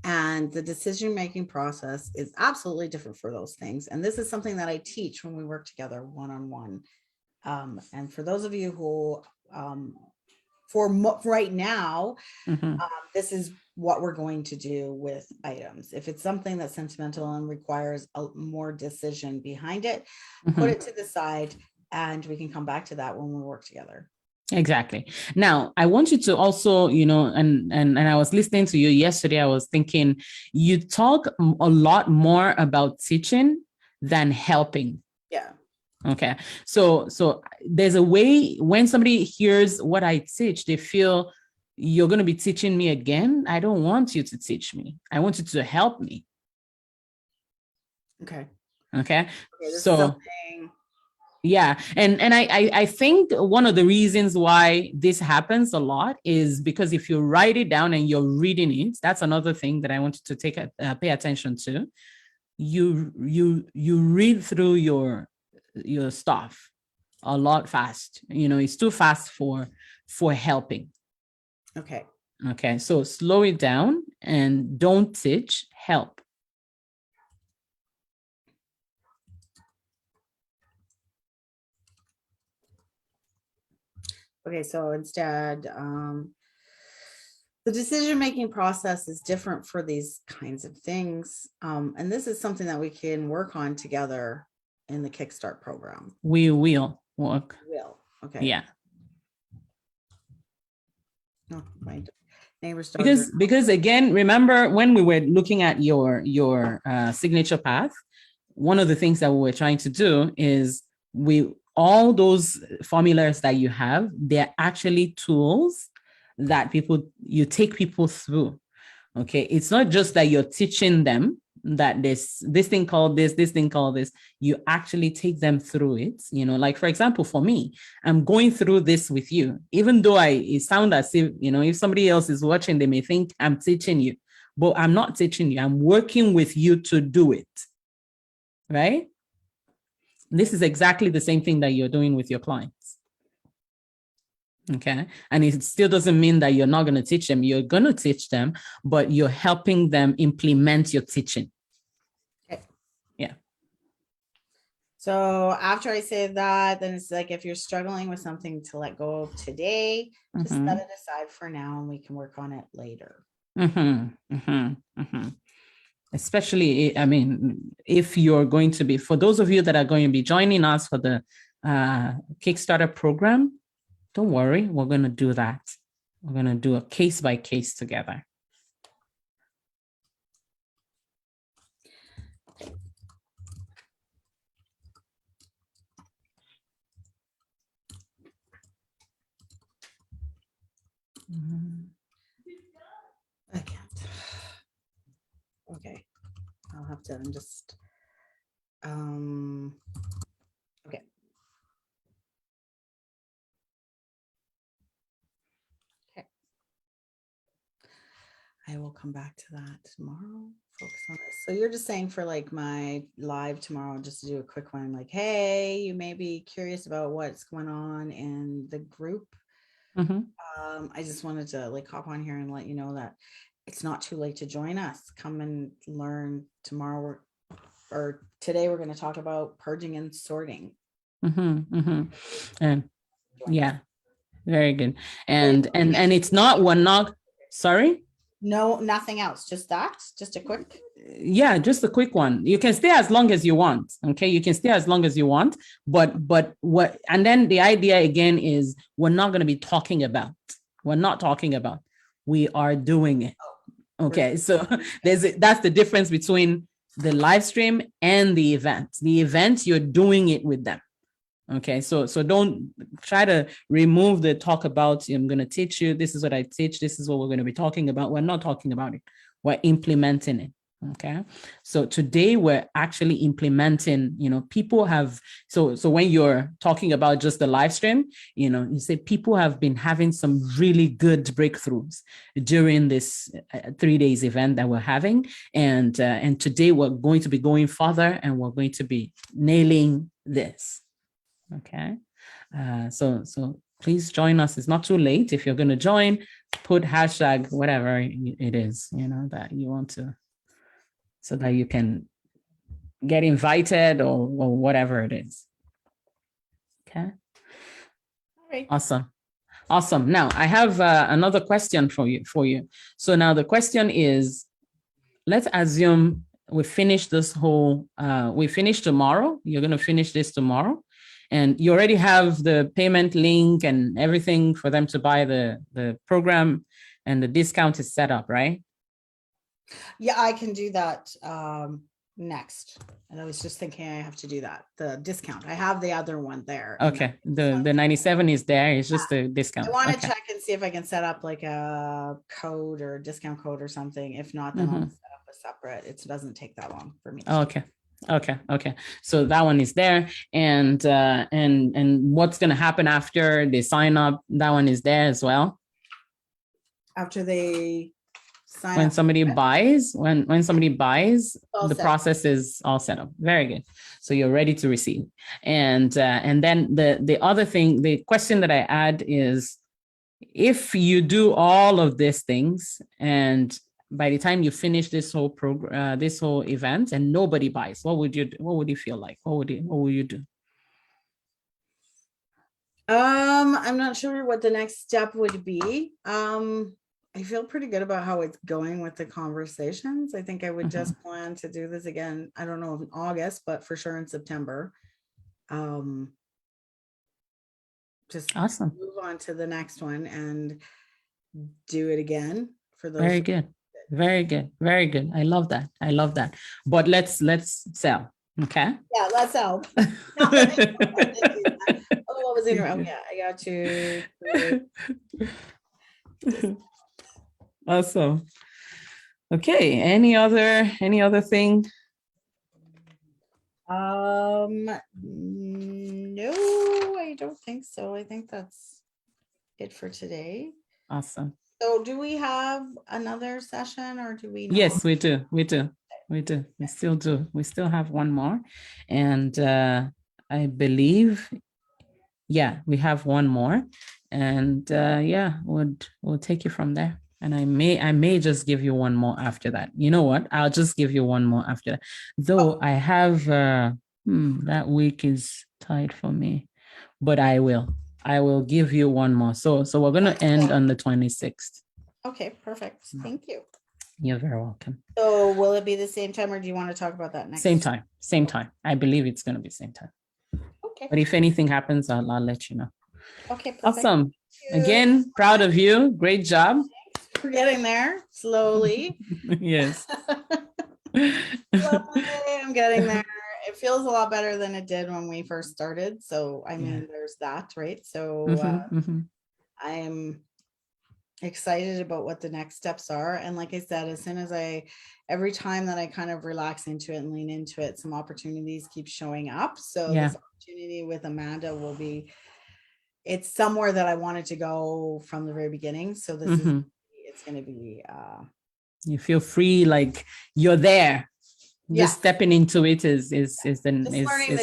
And the decision-making process is absolutely different for those things. And this is something that I teach when we work together one-on-one. And for those of you who, right now, this is what we're going to do with items. If it's something that's sentimental and requires a more decision behind it, put it to the side, and we can come back to that when we work together. Exactly. Now, I want you to also, and I was listening to you yesterday, I was thinking, you talk a lot more about teaching than helping. Yeah. Okay. So there's a way when somebody hears what I teach, they feel, you're going to be teaching me again. I don't want you to teach me. I want you to help me. Okay. Okay. So yeah. And I think one of the reasons why this happens a lot is because if you write it down and you're reading it, that's another thing that I want you to pay attention to. You read through your stuff a lot fast. It's too fast for helping. Okay. Okay. So slow it down and don't teach, help. Okay, so instead, the decision-making process is different for these kinds of things. And this is something that we can work on together in the Kickstart program. We will work. Okay. Yeah. No, my neighbor's because again, remember when we were looking at your signature path, one of the things that we were trying to do is all those formulas that you have, they're actually tools that you take people through. Okay. It's not just that you're teaching them that this thing called this thing called this. You actually take them through it. Like for example, for me, I'm going through this with you, even though it sounds as if, if somebody else is watching, they may think I'm teaching you, but I'm not teaching you. I'm working with you to do it. Right? This is exactly the same thing that you're doing with your clients. Okay. And it still doesn't mean that you're not going to teach them. You're going to teach them, but you're helping them implement your teaching. Okay. Yeah. So after I say that, then it's like, if you're struggling with something to let go of today, just set it aside for now and we can work on it later. Especially, I mean, if you're going to be, for those of you that are going to be joining us for the Kickstarter program, don't worry, we're going to do that. We're going to do a case by case together. I can't. Okay. I'll have to just, okay. Okay. I will come back to that tomorrow. Focus on this. So you're just saying for like my live tomorrow, just to do a quick one, like, hey, you may be curious about what's going on in the group. I just wanted to like hop on here and let you know that it's not too late to join us. Come and learn tomorrow or today. We're going to talk about purging and sorting. And yeah, very good. And it's not, we're not, sorry? No, nothing else. Just that. Just a quick. Yeah, just a quick one. You can stay as long as you want. Okay, you can stay as long as you want. But what? And then the idea again is we're not going to be talking about. We're not talking about. We are doing it. Okay, so that's the difference between the live stream and the event. The event, you're doing it with them. Okay, so don't try to remove the talk about, I'm going to teach you, this is what I teach, this is what we're going to be talking about. We're not talking about it. We're implementing it. Okay, so today we're actually implementing, people have, so when you're talking about just the live stream, you say people have been having some really good breakthroughs during this 3 days event that we're having. And today we're going to be going further and we're going to be nailing this. Okay, so please join us. It's not too late. If you're going to join, put hashtag whatever it is, that you want to, so that you can get invited or whatever it is. Okay. All right. Awesome. Now I have another question for you. So now the question is, let's assume we finish this whole, we finish tomorrow. You're going to finish this tomorrow. And you already have the payment link and everything for them to buy the program, and the discount is set up, right? Yeah, I can do that. next. And I was just thinking I have to do that. The discount. I have the other one there. and Okay. then- The 97 is there. It's just a discount. I want to Okay. check and see if I can set up like a code or a discount code or something. If not, then I'll Mhm. set up a separate. It doesn't take that long for me. Okay. Okay. So that one is there. And what's gonna happen after they sign up? That one is there as well. After they sign When up, somebody buys, when somebody buys, All the set. process is all set up. Very good. So you're ready to receive. And then the other thing, the question that I add is, if you do all of these things and by the time you finish this whole program, this whole event, and nobody buys, what would you feel like? What would you do? I'm not sure what the next step would be. I feel pretty good about how it's going with the conversations. I think I would just plan to do this again. I don't know if in August, but for sure in September. Just Awesome. move on to the next one and do it again for those. Very good. Very good. Very good. I love that. I love that. But let's sell. Okay. Yeah, let's help. Oh, what was in? Oh, yeah, I got you. Awesome. Okay. Any other thing? No, I don't think so. I think that's it for today. Awesome. So do we have another session or do we? Yes, we do. We still do. We still have one more. And I believe, yeah, we have one more. And yeah, we'll take you from there. And I may just give you one more after that. You know what? I'll just give you one more after that. Though I have that week is tight for me, but I will give you one more. So we're gonna end on the 26th. Okay, perfect. Thank you. You're very welcome. So will it be the same time or do you want to talk about that next? Same time. I believe it's gonna be same time. Okay. But if anything happens, I'll let you know. Okay. Perfect. Awesome. Again, proud of you. Great job. We're getting there slowly. Yes. Slowly, I'm getting there. It feels a lot better than it did when we first started. So, I mean, there's that, right? So I'm excited about what the next steps are. And like I said, as soon as every time that I kind of relax into it and lean into it, some opportunities keep showing up. So this opportunity with Amanda will be, it's somewhere that I wanted to go from the very beginning. So this is, it's going to be, you feel free, like you're there. Just stepping into it is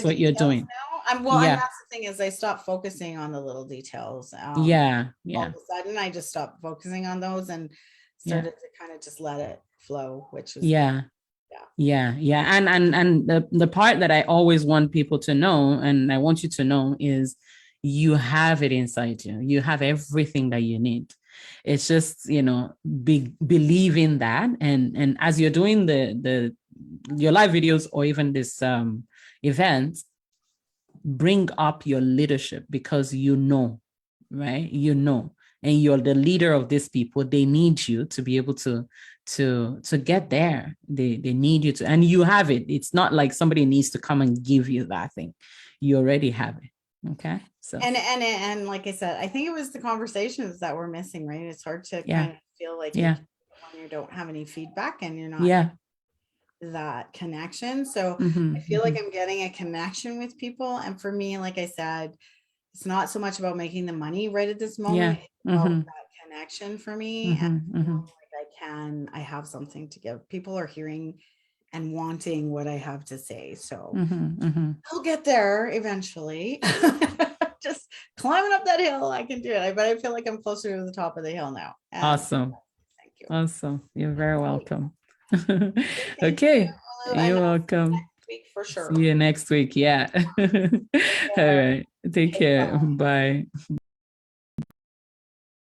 what you're doing. And that's the thing is I stopped focusing on the little details. All of a sudden I just stopped focusing on those and started to kind of just let it flow, which is and the part that I always want people to know, and I want you to know, is you have it inside you. You have everything that you need. It's just, believe in that, and as you're doing your live videos or even this event, bring up your leadership, because right? And you're the leader of these people. They need you to be able to get there. They need you to, and you have it. It's not like somebody needs to come and give you that thing. You already have it. Okay. So and like I said, I think it was the conversations that we're missing, right? It's hard to kind of feel like when you don't have any feedback and you're not that connection. So I feel like I'm getting a connection with people. And for me, like I said, it's not so much about making the money right at this moment. It's about that connection for me. And like I have something to give. People are hearing and wanting what I have to say. So I'll get there eventually. Just climbing up that hill, I can do it. But I feel like I'm closer to the top of the hill now. And awesome. Thank you. Awesome. You're very welcome. Okay. You're welcome. Next week for sure. See you next week. Yeah. All right. Take care. Bye.